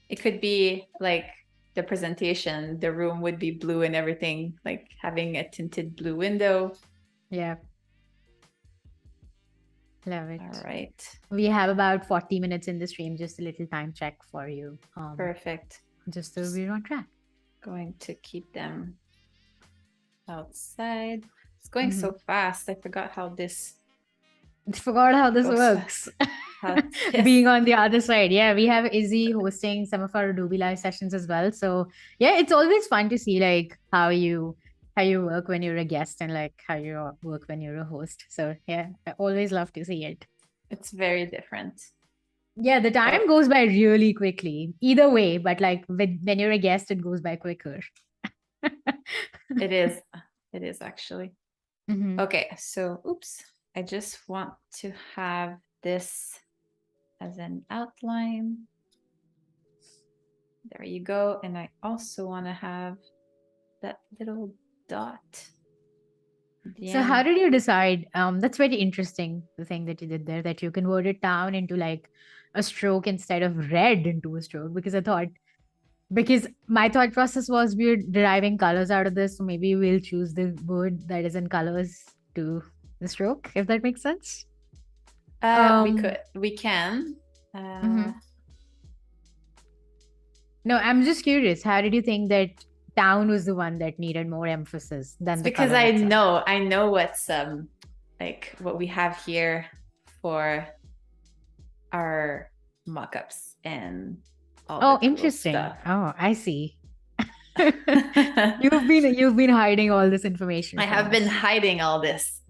It could be like the presentation, the room would be blue and everything, like having a tinted blue window. Yeah. Love it. All right. We have about 40 minutes in the stream, just a little time check for you. Perfect. Just so we're on track. Going to keep them outside. It's going so fast. I forgot how this works. Being on the other side. Yeah, we have Izzy hosting some of our Adobe Live sessions as well. So yeah, it's always fun to see like how you work when you're a guest and like how you work when you're a host. So yeah, I always love to see it. It's very different. Yeah, the time goes by really quickly. Either way, but like when you're a guest, it goes by quicker. It is. It is actually. Okay, so oops. I just want to have this as an outline. There you go. And I also want to have that little dot. So how did you decide? That's very interesting, the thing that you did there, that you converted it down into like a stroke instead of red into a stroke, because my thought process was we're deriving colors out of this, so maybe we'll choose the word that is in colors to the stroke, if that makes sense. We can. No, I'm just curious. How did you think that town was the one that needed more emphasis than the because I know what's like what we have here for our mock-ups and all the interesting stuff. Oh, I see. you've been hiding all this information. I have been hiding all this.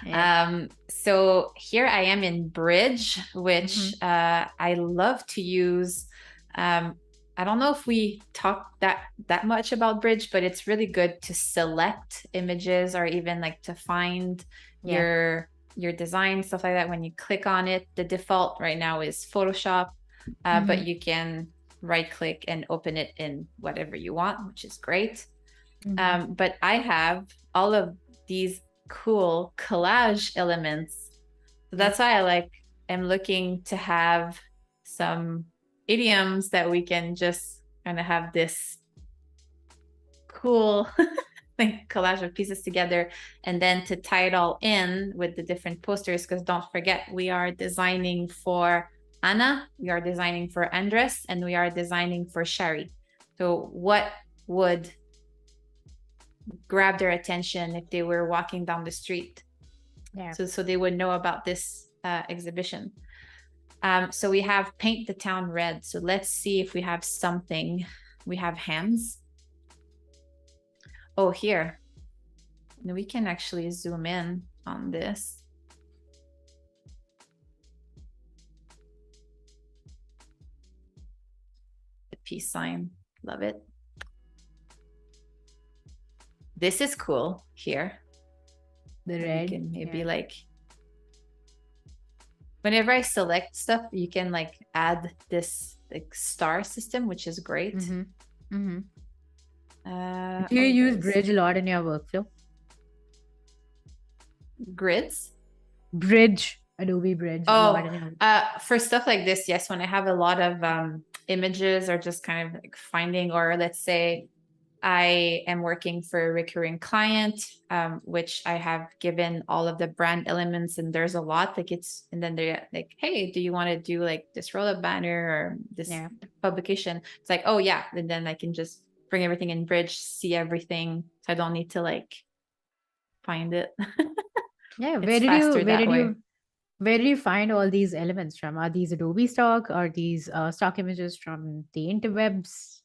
Yeah. So here I am in Bridge, which I love to use. I don't know if we talk that much about Bridge, but it's really good to select images or even like to find your design, stuff like that. When you click on it, the default right now is Photoshop, but you can right click and open it in whatever you want, which is great. But I have all of these cool collage elements. So that's why I'm looking to have some idioms that we can just kind of have this cool like collage of pieces together, and then to tie it all in with the different posters, because don't forget, we are designing for Anna, we are designing for Andres, and we are designing for Shari. So what would grab their attention if they were walking down the street? So they would know about this exhibition. So we have paint the town red. So let's see if we have something. We have hands. Oh, here. We can actually zoom in on this. The peace sign, love it. This is cool here. The red. You can maybe like, whenever I select stuff, you can like add this like star system, which is great. Do you use Bridge a lot in your workflow? Grids? Bridge, Adobe Bridge. For stuff like this, yes. When I have a lot of images or just kind of like finding, or let's say I am working for a recurring client, which I have given all of the brand elements, and there's a lot like and then they're like, hey, do you want to do like this roll-up banner or this publication? It's like, oh yeah. And then I can just bring everything in Bridge, see everything. So I don't need to like find it. Where did you find all these elements from? Are these Adobe stock? Are these stock images from the interwebs?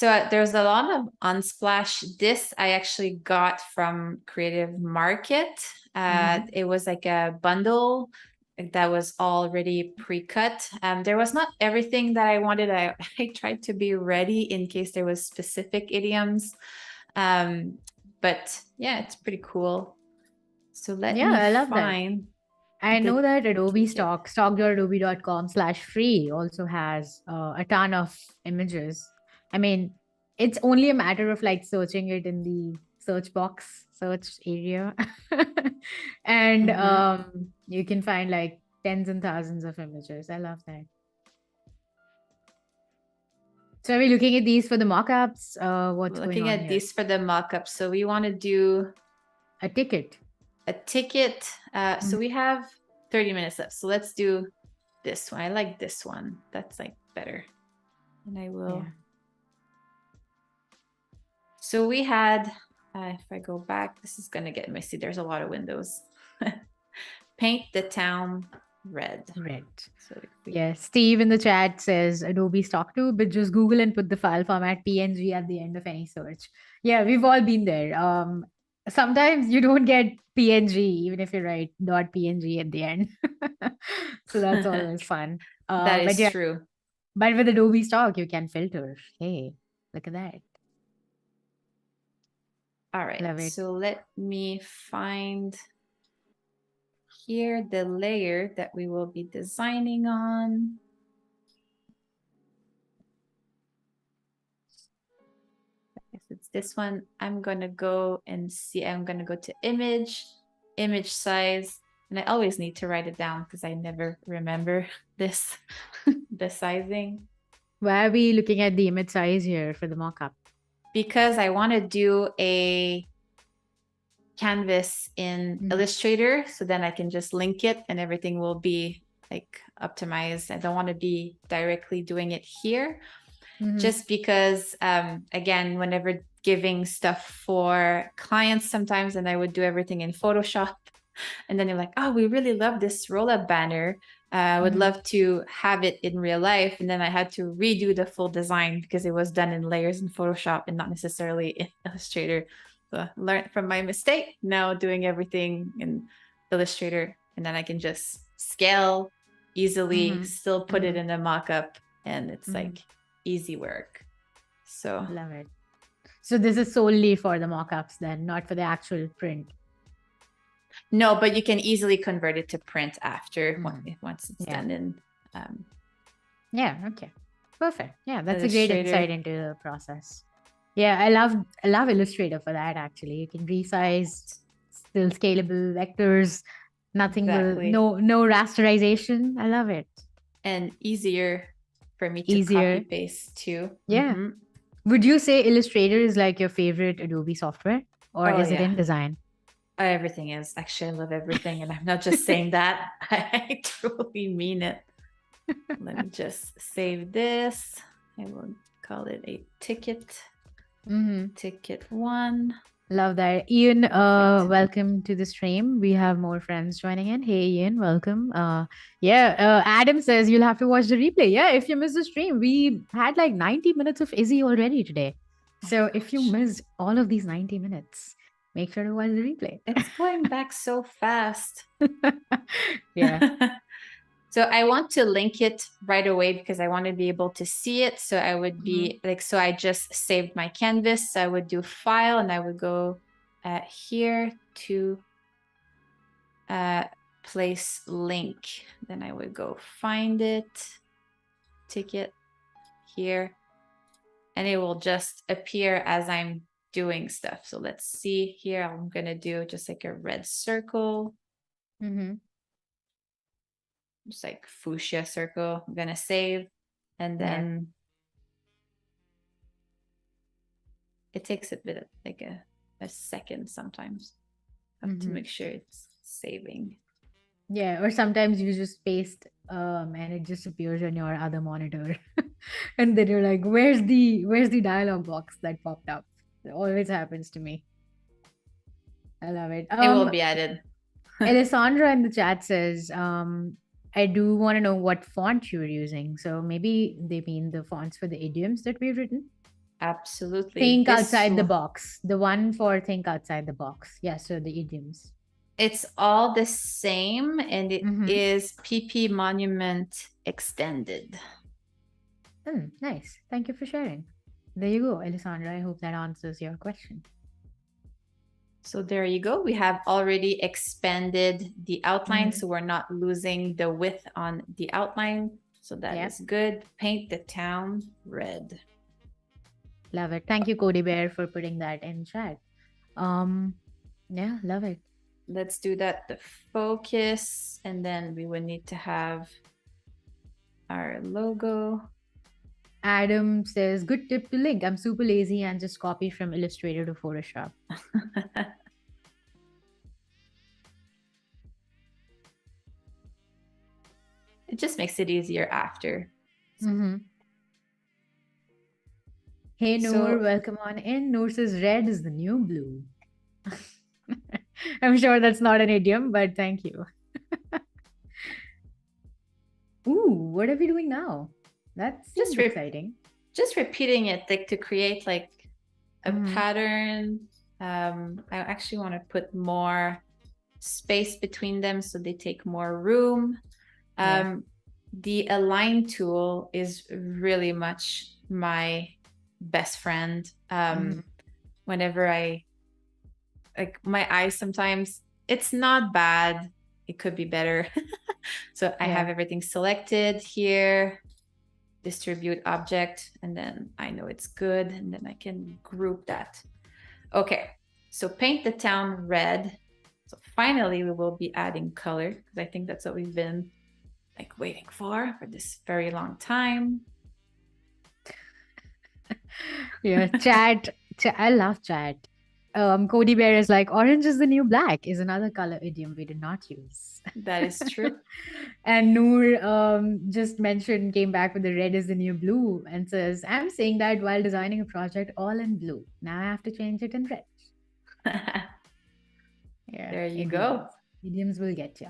There's a lot of Unsplash. This I actually got from Creative Market. It was like a bundle that was already pre-cut. There was not everything that I wanted. I tried to be ready in case there was specific idioms. But yeah, it's pretty cool. So let Yeah, me I love that. find I the know that Adobe ticket. stock.adobe.com/free also has a ton of images. I mean, it's only a matter of like searching it in the search area. And Mm-hmm. you can find like tens and thousands of images. I love that. So are we looking at these for the mockups? What's going Looking on at here? these for the mock-up. So we want to do A ticket. a ticket. So Mhm. we have 30 minutes left. So let's do this one. I like this one. That's like better. And I will. Yeah. So we had, if I go back, this is going to get messy. There's a lot of windows. Paint the town red. Red. So if we, Yeah, Steve in the chat says Adobe Stock 2, but just Google and put the file format PNG at the end of any search. Yeah, we've all been there. Sometimes you don't get PNG, even if you write .png at the end. So that's always fun. that But is yeah, true. but with Adobe Stock, you can filter. Hey, look at that. All right. Love it. So let me find here the layer that we will be designing on. If it's this one, I'm gonna go and see, I'm gonna go to image size, and I always need to write it down because I never remember this, the sizing. Why are we looking at the image size here for the mockup? Because I want to do a canvas in Illustrator, so then I can just link it and everything will be like optimized. I don't want to be directly doing it here. Just because again, whenever giving stuff for clients sometimes, and I would do everything in Photoshop, and then they're like, oh, we really love this roll-up banner, I would love to have it in real life. And then I had to redo the full design because it was done in layers in Photoshop and not necessarily in Illustrator. So I learned from my mistake, now doing everything in Illustrator, and then I can just scale easily, still put it in a mock-up, and it's like easy work. So Love it. So this is solely for the mockups then, not for the actual print. no, but you can easily convert it to print after once it's done in yeah, okay. Perfect. Yeah, that's a great Illustrator. insight into the process. Yeah, I love Illustrator for that actually. You can resize, still scalable vectors, nothing Exactly. will no rasterization. I love it. And easier for me to copy paste too. Yeah. Would you say Illustrator is like your favorite Adobe software, or is it in design? Everything is. Actually, I love everything, and I'm not just saying that. I truly mean it. Let me just save this. I will call it a ticket. Ticket 1. Love that. Ian, welcome to the stream. We have more friends joining in. Hey, Ian, welcome. Adam says you'll have to watch the replay. Yeah, if you missed the stream, we had like 90 minutes of Izzy already today. So if you missed all of these 90 minutes, make sure to watch the replay. It's going back so fast. Yeah. So I want to link it right away because I want to be able to see it. So I would be like, so I just saved my canvas. So I would do file and I would go here to place link. Then I would go find it, ticket here, and it will just appear as I'm doing stuff. So let's see here. I'm going to do just like a red circle. Just like fuchsia circle. I'm gonna save, and then it takes a bit of like a second sometimes. I have to make sure it's saving. Yeah, or sometimes you just paste and it just appears on your other monitor. And then you're like, where's the dialog box that popped up? It always happens to me. I love it. It will be added. Alessandra in the chat says, I do want to know what font you're using. So maybe they mean the fonts for the idioms that we've written. Absolutely. Think outside the box. The one for think outside the box. Yeah, so the idioms. It's all the same, and it is PP Monument Extended. Nice. Thank you for sharing. There you go, Alessandra. I hope that answers your question. So there you go. We have already expanded the outline, so we're not losing the width on the outline. So that is good. Paint the town red. Love it. Thank you, Cody Bear, for putting that in chat. Yeah, love it. Let's do that. The focus, and then we would need to have our logo. Adam says, good tip to link. I'm super lazy and just copy from Illustrator to Photoshop. It just makes it easier after. Hey, Noor, welcome on in. Noor says, red is the new blue. I'm sure that's not an idiom, but thank you. Ooh, what are we doing now? That's just exciting. Just repeating it, like to create like a pattern. I actually want to put more space between them so they take more room. The align tool is really much my best friend. Whenever I like my eyes, sometimes it's not bad, it could be better. So I have everything selected here, distribute object, and then I know it's good, and then I can group that. Okay, so paint the town red. So finally we will be adding color, because I think that's what we've been like waiting for this very long time. Yeah, chat. I love chat. Cody Bear is like, orange is the new black is another color idiom we did not use. That is true. And Noor just mentioned, came back with the red is the new blue and says, I'm saying that while designing a project all in blue. Now I have to change it in red. Yeah, there you go. Idioms will get you.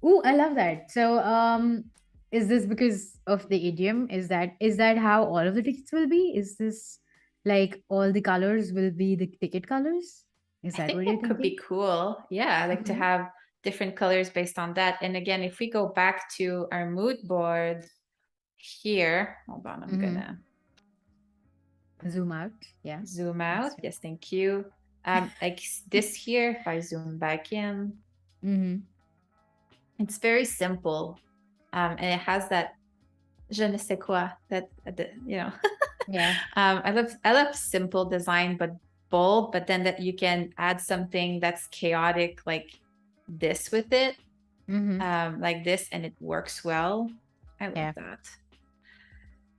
Ooh, I love that. So is this because of the idiom? Is that how all of the tickets will be? Is this like all the colors will be the ticket colors? Is that what you're thinking? Could be cool. Yeah, I like to have different colors based on that. And again, if we go back to our mood board here, hold on, I'm gonna zoom out. Yeah. Zoom out. Yes, thank you. Like this here, if I zoom back in, it's very simple. And it has that je ne sais quoi, that you know. Yeah. I love simple design, but bold, but then that you can add something that's chaotic like this with it, like this, and it works well. I love that.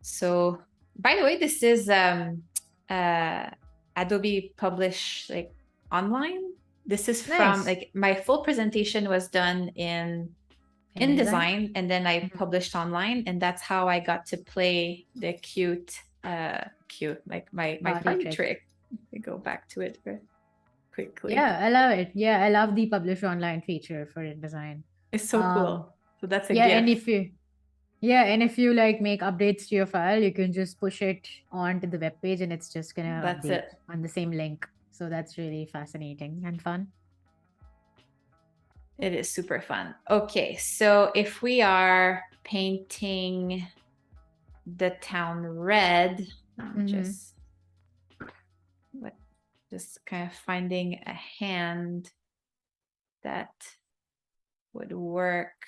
So by the way, this is Adobe Publish like online. This is from like my full presentation was done in design, and then I published online, and that's how I got to play the cute like my funny trick. I go back to it very quickly. Yeah, I love it. Yeah, I love the publish online feature for InDesign. It's so cool. So that's a gift. And if you like make updates to your file, you can just push it onto the web page and it's just gonna update on the same link. So that's really fascinating and fun. It is super fun. Okay, so if we are painting the town red, just kind of finding a hand that would work.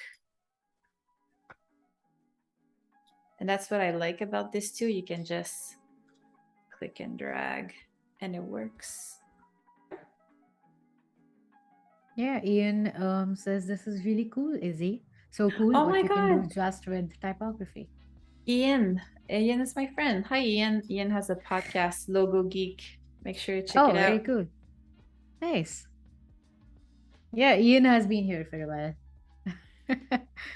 And that's what I like about this too. You can just click and drag and it works. Yeah, Ian says this is really cool, Izzy. So cool. Oh what my you God. can do just with typography. Ian is my friend. Hi, Ian. Ian has a podcast, Logo Geek. Make sure to check it out. Oh, very cool. Nice. Yeah, Ian has been here for a while.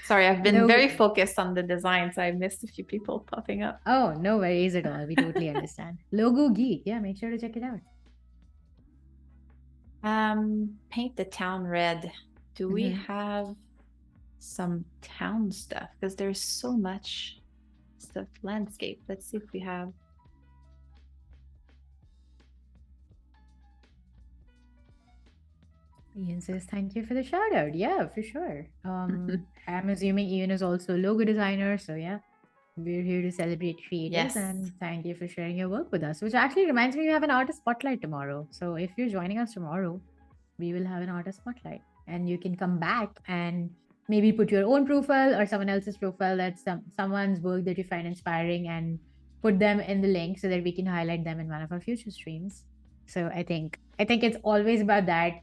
Sorry, I've been very focused on the design, so I missed a few people popping up. Oh, no worries at all. We totally understand. Logo Geek. Yeah, make sure to check it out. Paint the town red. Do we have some town stuff? Because there's so much stuff. Landscape. Let's see if we have. Ian says, thank you for the shout out. Yeah, for sure. I'm assuming Ian is also a logo designer. So yeah, We're here to celebrate creators, Yes. and thank you for sharing your work with us. Which actually reminds me, we have an artist spotlight tomorrow. So if you're joining us tomorrow, we will have an artist spotlight, and you can come back and maybe put your own profile or someone else's profile, that's someone's work that you find inspiring, and put them in the link so that we can highlight them in one of our future streams. So I think it's always about that.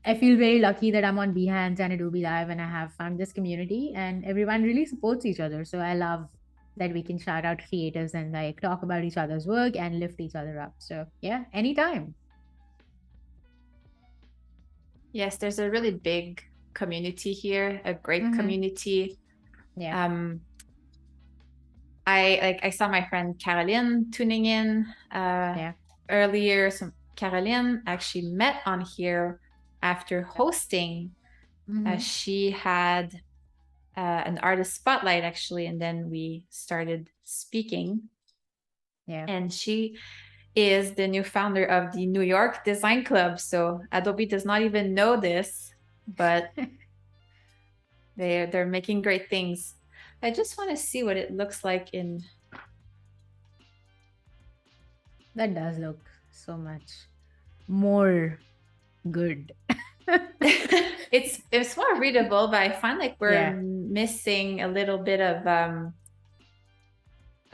I feel very lucky that I'm on Behance and Adobe Live, and I have found this community, and everyone really supports each other. So I love that we can shout out creators and like talk about each other's work and lift each other up. So yeah, anytime. Yes, there's a really big community here, a great Mm-hmm. community. Yeah. I saw my friend Caroline tuning in Yeah. earlier. So Caroline actually met on here after hosting. Mm-hmm. She had an artist spotlight actually, and then we started speaking. Yeah. And she is the new founder of the New York Design Club. So Adobe does not even know this, but they're making great things. I just want to see what it looks like in. That does look so much more good. It's more readable, but I find like we're Yeah. missing a little bit of I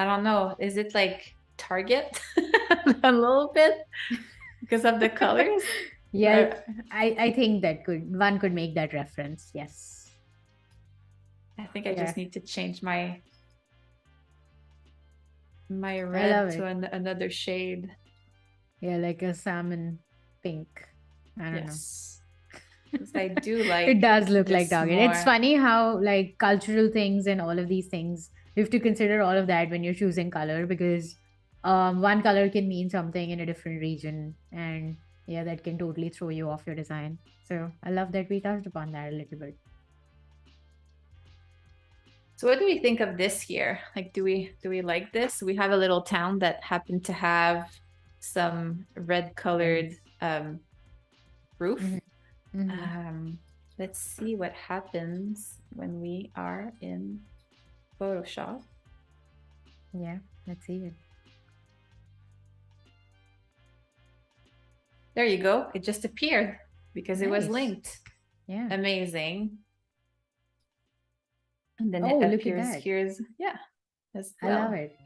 don't know, is it like Target a little bit because of the colors? Yeah, I think that one could make that reference. Yes. I think I Yeah. just need to change my I love red to it. another shade. Yeah, like a salmon pink. I don't know. Yes. Because I do like It does look like this Target. It's more. funny how like cultural things and all of these things, you have to consider all of that when you're choosing color, because one color can mean something in a different region, and yeah, that can totally throw you off your design. So I love that we touched upon that a little bit. So what do we think of this here? Like, do we like this? We have a little town that happened to have some red colored roof. Mm-hmm. Mm-hmm. Let's see what happens when we are in Photoshop. Yeah, let's see it. There you go. It just appeared because it was Nice. linked. Yeah. Amazing. And then Oh, it look at appears that. here's, yeah, as I love well. it.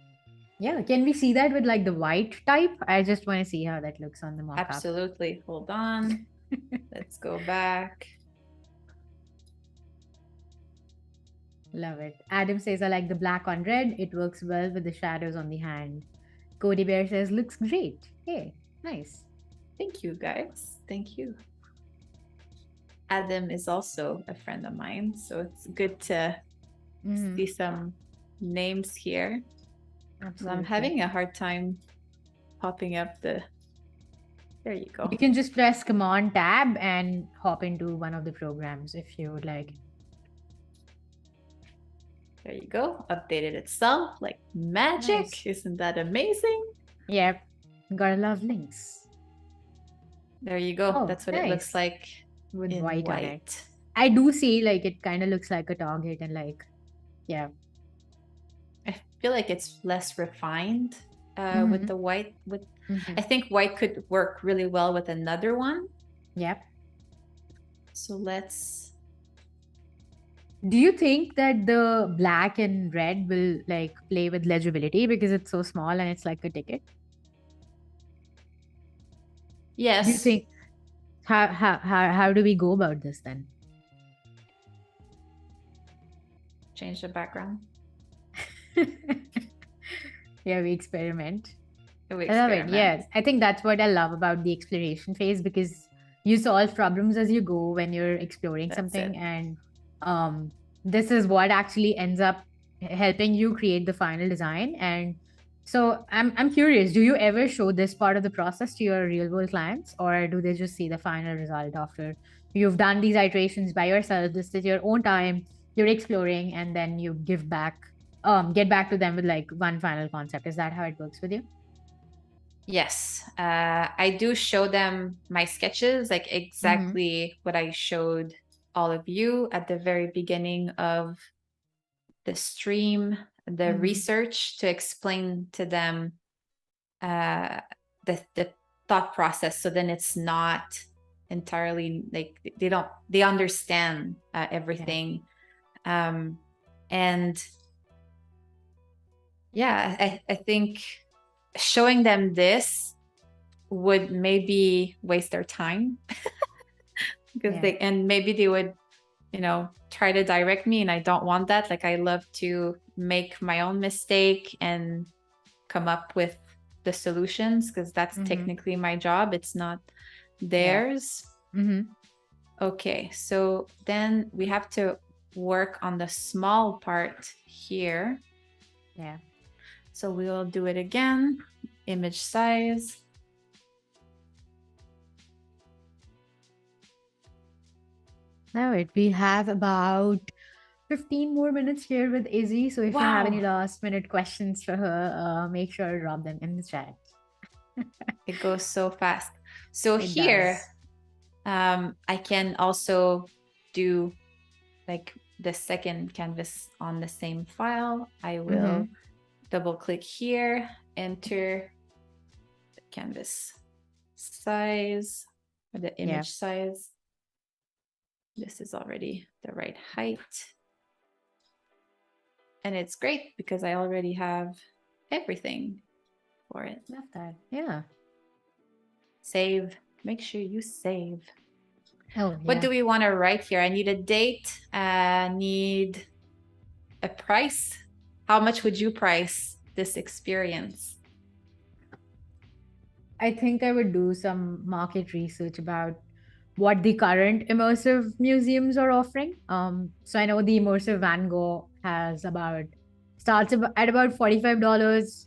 Yeah, can we see that with like the white type? I just want to see how that looks on the mockup. Absolutely. Hold on. Let's go back. Love it. Adam says, I like the black on red. It works well with the shadows on the hand. Cody Bear says, looks great. Hey, nice. Thank you, guys. Thank you. Adam is also a friend of mine, so it's good to see some names here. Absolutely. I'm having a hard time popping up the. There you go. You can just press Command Tab and hop into one of the programs if you would like. There you go. Updated itself like magic. Nice. Isn't that amazing? Yep. Gotta love links. There you go. Oh, that's what nice. it looks like with in white on it. white. I do see like it kind of looks like a Target, and like, yeah. I feel like it's less refined with the white. I think white could work really well with another one. Yep. So let's. Do you think that the black and red will like play with legibility because it's so small and it's like a ticket? Yes. Do you think how do we go about this then? Change the background. Yeah, we experiment. I love it. Yes, I think that's what I love about the exploration phase, because you solve problems as you go when you're exploring something, and this is what actually ends up helping you create the final design. And so I'm curious, do you ever show this part of the process to your real world clients, or do they just see the final result after you've done these iterations by yourself? This is your own time, you're exploring, and then you get back to them with like one final concept. Is that how it works with you? Yes, I do show them my sketches, like exactly what I showed all of you at the very beginning of the stream, the research to explain to them the thought process. So then it's not entirely like they understand everything. And yeah, I think showing them this would maybe waste their time because maybe they would, you know, try to direct me, and I don't want that. Like, I love to make my own mistake and come up with the solutions, because that's technically my job. It's not theirs. Okay, so then we have to work on the small part here. So we'll do it again. Image size. All right, we have about 15 more minutes here with Izzy. So if you have any last minute questions for her, make sure to drop them in the chat. It goes so fast. So here, I can also do like the second canvas on the same file. I will double click here, enter the canvas size or the image size. This is already the right height. And it's great because I already have everything for it. Love that. Yeah. Save. Make sure you save. Oh, What do we want to write here? I need a date. Need a price. How much would you price this experience? I think I would do some market research about what the current immersive museums are offering. So I know the immersive Van Gogh starts at about $45.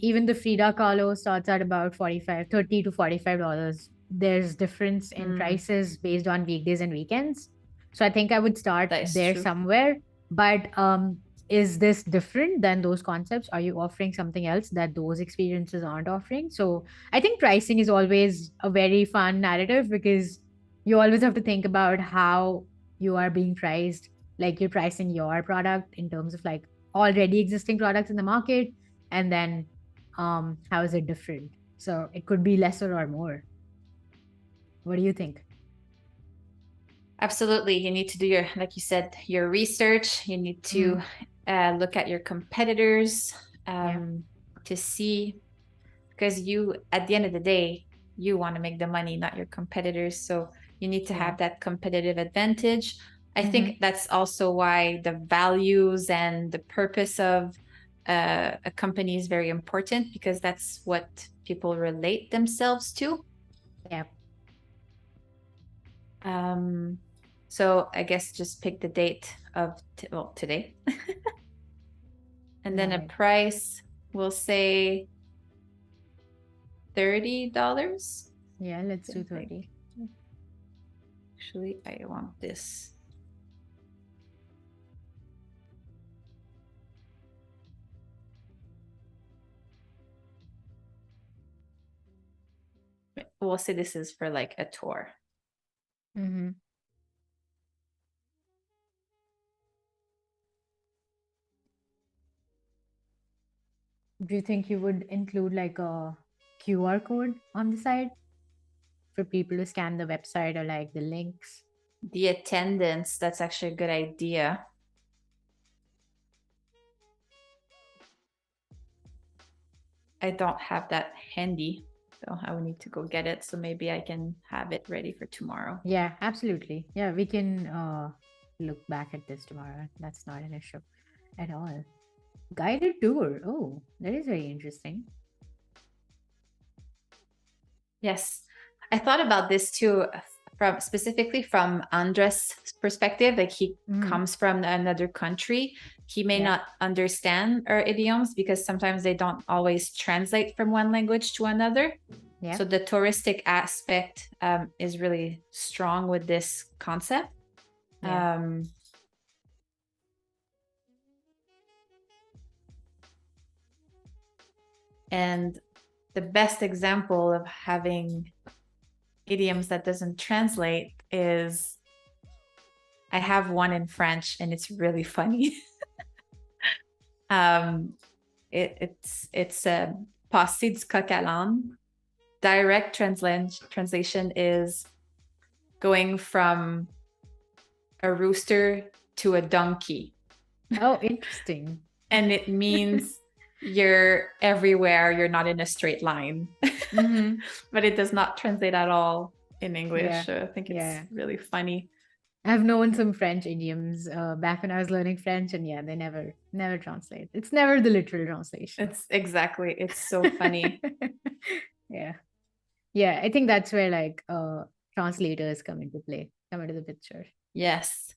Even the Frida Kahlo starts at about $30 to $45. There's difference in prices based on weekdays and weekends. So I think I would start there somewhere. But is this different than those concepts? Are you offering something else that those experiences aren't offering? So I think pricing is always a very fun narrative, because you always have to think about how you are being priced. Like, you're pricing your product in terms of like already existing products in the market, and then how is it different? So it could be lesser or more. What do you think? Absolutely. You need to do your, like you said, your research. You need to look at your competitors to see, because you, at the end of the day, you want to make the money, not your competitors. So you need to have that competitive advantage. I think that's also why the values and the purpose of a company is very important, because that's what people relate themselves to. So I guess just pick the date of today. And then a price, we'll say $30. Yeah, let's do 30. Actually, I want this. We'll say this is for like a tour. Do you think you would include like a QR code on the side for people to scan the website, or like the links? The attendance, that's actually a good idea. I don't have that handy, so I will need to go get it. So maybe I can have it ready for tomorrow. Yeah, absolutely. Yeah, we can look back at this tomorrow. That's not an issue at all. Guided tour. Oh, that is very interesting. Yes, I thought about this too, specifically from Andres' perspective. Like, he comes from another country. He may not understand our idioms, because sometimes they don't always translate from one language to another. So the touristic aspect is really strong with this concept. And the best example of having idioms that doesn't translate is I have one in French and it's really funny. It's a Pastids coq à l'âne. Direct translation is going from a rooster to a donkey. Oh, interesting. And it means you're everywhere, you're not in a straight line. But it does not translate at all in English. Yeah. So I think it's really funny. I've known some French idioms back when I was learning French, and yeah, they never translate. It's never the literal translation. It's so funny. Yeah. Yeah, I think that's where like translators come into play, come into the picture. Yes.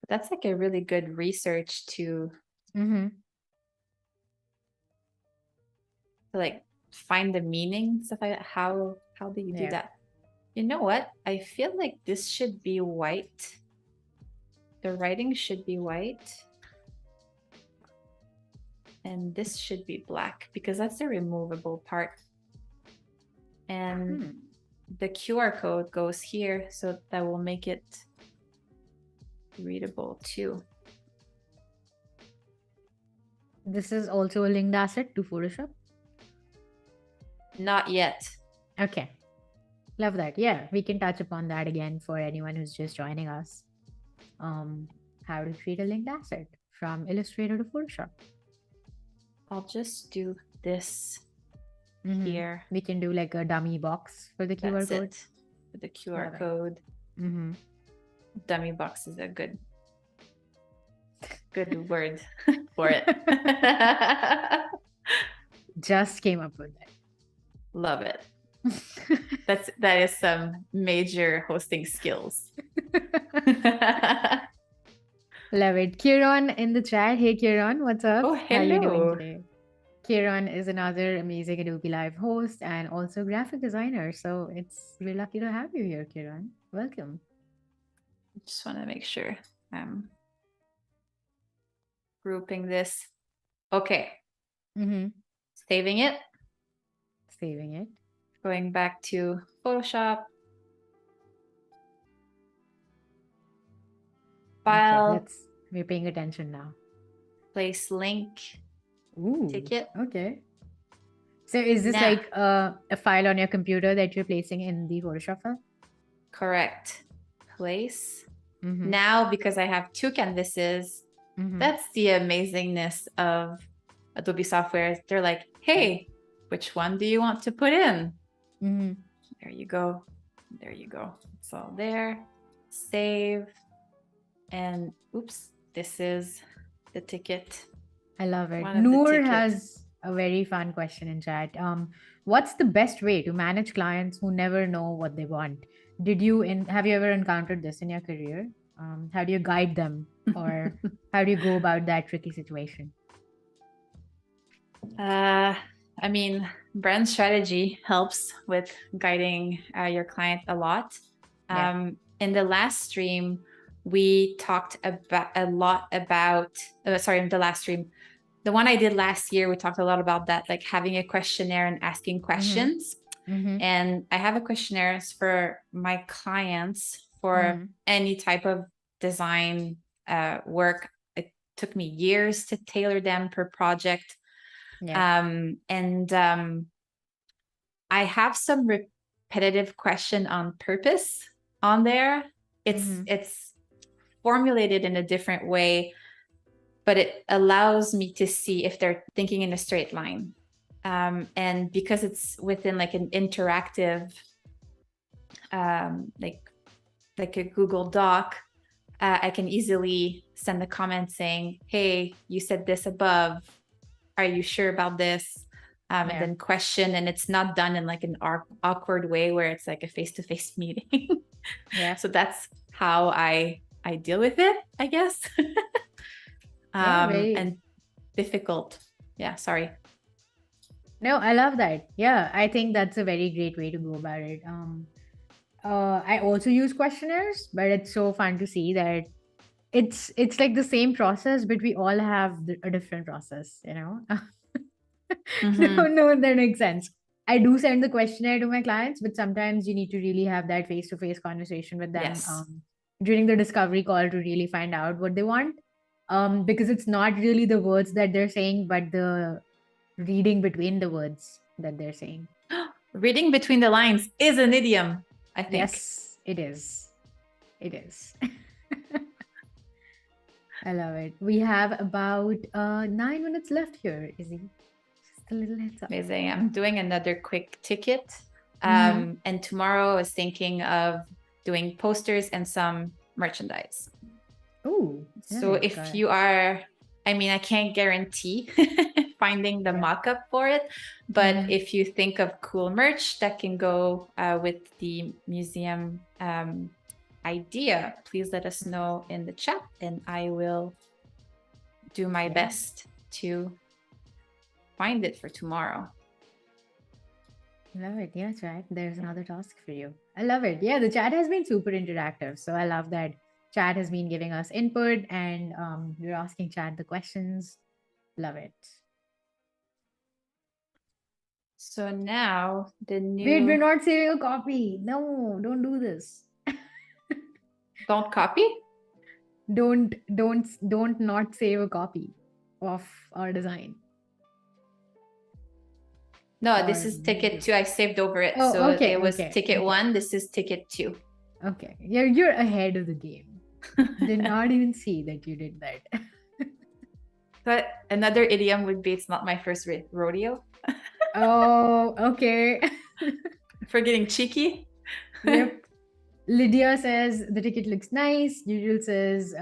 But that's like a really good research to like find the meaning, stuff like that. How do you do that? You know what? I feel like this should be white. The writing should be white. And this should be black because that's the removable part. And the QR code goes here, so that will make it readable too. This is also a linked asset to Photoshop? Not yet. Okay. Love that. Yeah, we can touch upon that again for anyone who's just joining us. How to create a linked asset from Illustrator to Photoshop. I'll just do this here. We can do like a dummy box for the QR code. It. For the QR code. Dummy box is a good word for it. Just came up with that. Love it. That is some major hosting skills. Love it. Kieran in the chat. Hey Kieran, what's up? Oh, hello. How are you doing today? Kieran is another amazing Adobe Live host and also graphic designer. So we're lucky to have you here, Kieran. Welcome. Just want to make sure I'm grouping this. Okay. Saving it. Going back to Photoshop. File. Okay, we're paying attention now. Place link. Ooh. Ticket. Okay. So is this like a file on your computer that you're placing in the Photoshop file? Correct. Place. Now, because I have two canvases, that's the amazingness of Adobe software. They're like, hey, which one do you want to put in? There you go. There you go. It's all there. Save. And oops, this is the ticket. I love it. Noor has a very fun question in chat. What's the best way to manage clients who never know what they want? Have you ever encountered this in your career? How do you guide them, or how do you go about that tricky situation? I mean, brand strategy helps with guiding your client a lot. In the last stream, we talked a lot about, in the last stream, the one I did last year, we talked a lot about that, like having a questionnaire and asking questions. And I have a questionnaire for my clients for any type of design work. It took me years to tailor them per project. I have some repetitive question on purpose on there. It's formulated in a different way, but it allows me to see if they're thinking in a straight line. And because it's within like an interactive, like a Google Doc, I can easily send a comment saying, hey, you said this above. Are you sure about this? And then question, and it's not done in like an awkward way where it's like a face-to-face meeting. So that's how I deal with it, I guess. And difficult. Yeah, sorry. No, I love that. Yeah, I think that's a very great way to go about it. I also use questionnaires, but it's so fun to see that it's like the same process, but we all have a different process, you know? No, that makes sense. I do send the questionnaire to my clients, but sometimes you need to really have that face-to-face conversation with them. during the discovery call to really find out what they want. Because it's not really the words that they're saying, but the reading between the words that they're saying. Reading between the lines is an idiom, I think. Yes, it is. It is. I love it. We have about 9 minutes left here, Izzy. Just a little heads up. Amazing. I'm doing another quick ticket. Mhm. And tomorrow I was thinking of doing posters and some merchandise. Ooh. So Right, if got it. you are, I mean, I can't guarantee finding the Yeah. mock-up for it, but Mhm. if you think of cool merch that can go with the museum idea, please let us know in the chat and I will do my Yeah. best to find it for tomorrow. Love it. Yeah, chat. There's another task for you. I love it. Yeah, the chat has been super interactive. So I love that chat has been giving us input and we're asking chat the questions. Love it. So now the Wait, we're new, not saving a copy. No, don't do this. don't copy? Don't not save a copy of our design. No, this Or is ticket 2. I saved over it. oh, So okay, it was okay, ticket okay, 1. This is ticket 2. okay. You're ahead of the game. Did not even see that you did that. But another idiom would be it's not my first rodeo. Oh, okay. For getting cheeky. Yep. Lydia says the ticket looks nice. Usual says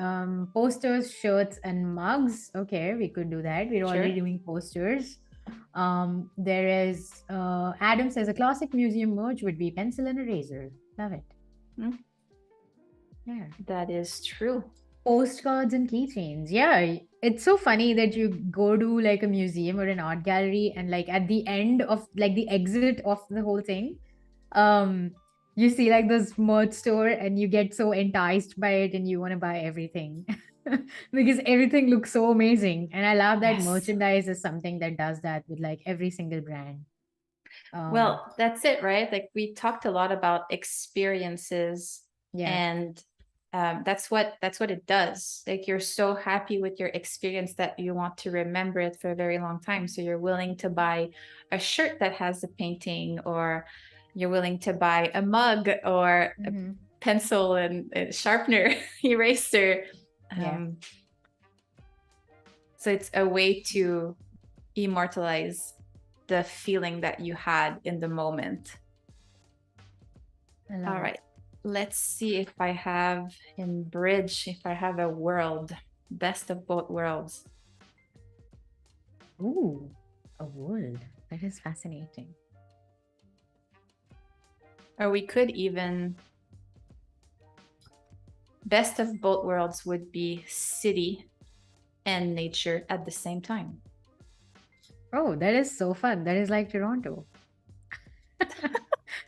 posters, shirts, and mugs. Okay, we could do that. We're Sure. already doing posters. There is Adam says a classic museum merch would be pencil and eraser. Love it. Mm, Yeah. that is true. Postcards and keychains. Yeah. It's so funny that you go to like a museum or an art gallery and like at the end of like the exit of the whole thing, um you see like this merch store and you get so enticed by it and you want to buy everything because everything looks so amazing, and I love that Yes. merchandise is something that does that with like every single brand. Well, that's it, right? Like we talked a lot about experiences, Yeah. and that's what it does. Like you're so happy with your experience that you want to remember it for a very long time. So you're willing to buy a shirt that has a painting, or you're willing to buy a mug or a Hmm. pencil and a sharpener, eraser. Yeah, Um, so it's a way to immortalize the feeling that you had in the moment. I love All it. right, let's see if I have in bridge, if I have a world, best of both worlds. Ooh, a world. That is fascinating. Or we could even, best of both worlds would be city and nature at the same time. Oh, that is so fun. That is like Toronto.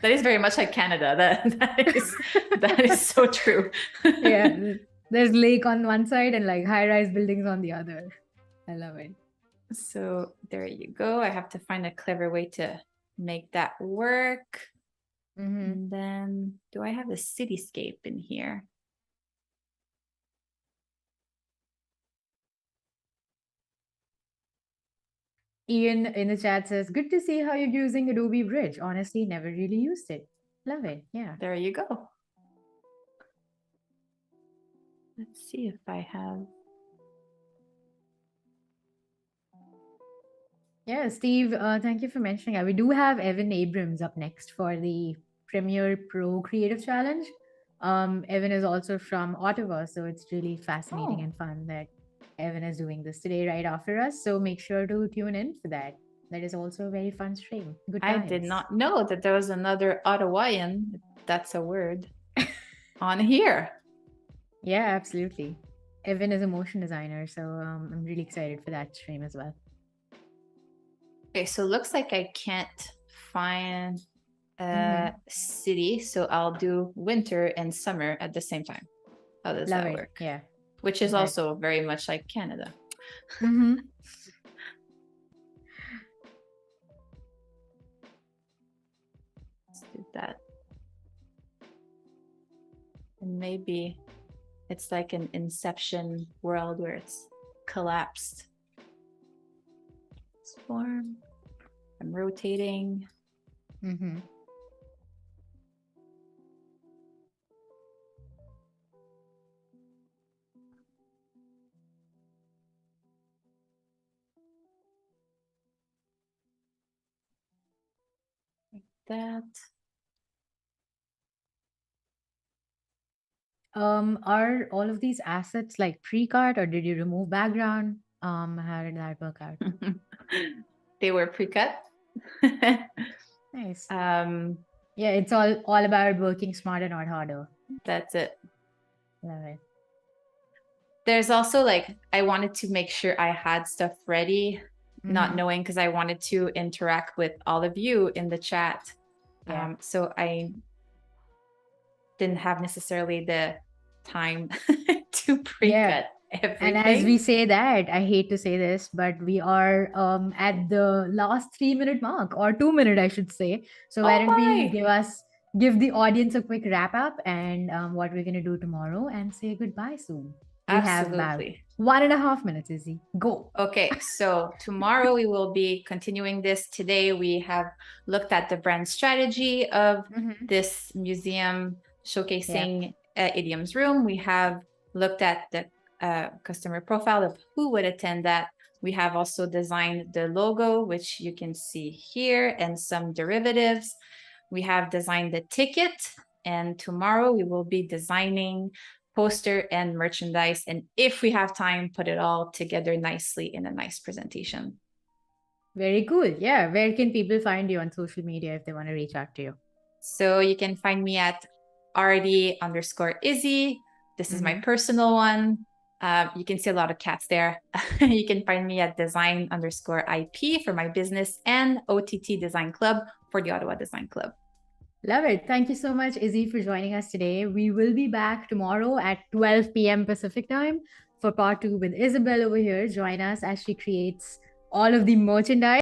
That is very much like Canada. That is so true. Yeah, there's lake on one side and like high-rise buildings on the other. I love it. So there you go. I have to find a clever way to make that work. Mm-hmm. And then do I have a cityscape in here? Ian in the chat says, "Good to see how you're using Adobe Bridge. Honestly, never really used it. Love it. Yeah." There you go. Let's see if I have. Yeah, Steve, thank you for mentioning that. We do have Evan Abrams up next for the Premiere Pro Creative Challenge. Evan is also from Ottawa, so it's really fascinating Oh, and fun that Evan is doing this today right after us. So make sure to tune in for that. That is also a very fun stream. Good I did times. not know that there was another Ottawayan, if that's a word, on here. Yeah, absolutely. Evan is a motion designer, so I'm really excited for that stream as well. Okay, so it looks like I can't find a Mm-hmm. city, so I'll do winter and summer at the same time. How does Love that it. work? Yeah. Which is Perfect. also very much like Canada. Mm-hmm. Let's do that. And maybe It's like an Inception world where it's collapsed. This form. I'm rotating. Mm-hmm. That. Are all of these assets like pre-cut or did you remove background? How did that work out? They were pre-cut. Nice. um, Yeah, it's all about working smarter, not harder. that's it. Love it. There's also like, I wanted to make sure I had stuff ready, not Mhm. knowing, because I wanted to interact with all of you in the chat. Yeah. So I didn't have necessarily the time to Yeah. pre-cut And as we everything. say that, I hate to say this, but we are at the last 3 minute mark or 2 minute, I should say. So why Oh don't we my! give the audience a quick wrap up and what we're gonna do tomorrow and say goodbye soon. We have about Absolutely. 1.5 minutes, Izzy. Go. Okay, so tomorrow we will be continuing this. Today we have looked at the brand strategy of Mm-hmm. this museum Yeah. showcasing idioms room. We have looked at the customer profile of who would attend that. We have also designed the logo, which you can see here, and some derivatives. We have designed the ticket, and tomorrow we will be designing poster and merchandise, and if we have time, put it all together nicely in a nice presentation. Very cool. Yeah. Where can people find you on social media if they want to reach out to you? So you can find me at RD_Izzy. This is my Mm-hmm. personal one. You can see a lot of cats there. You can find me at design_IP for my business and OTT Design Club for the Ottawa Design Club. Love it. Thank you so much, Izzy, for joining us today. We will be back tomorrow at 12 p.m. Pacific time for part two with Isabelle over here. Join us as she creates all of the merchandise.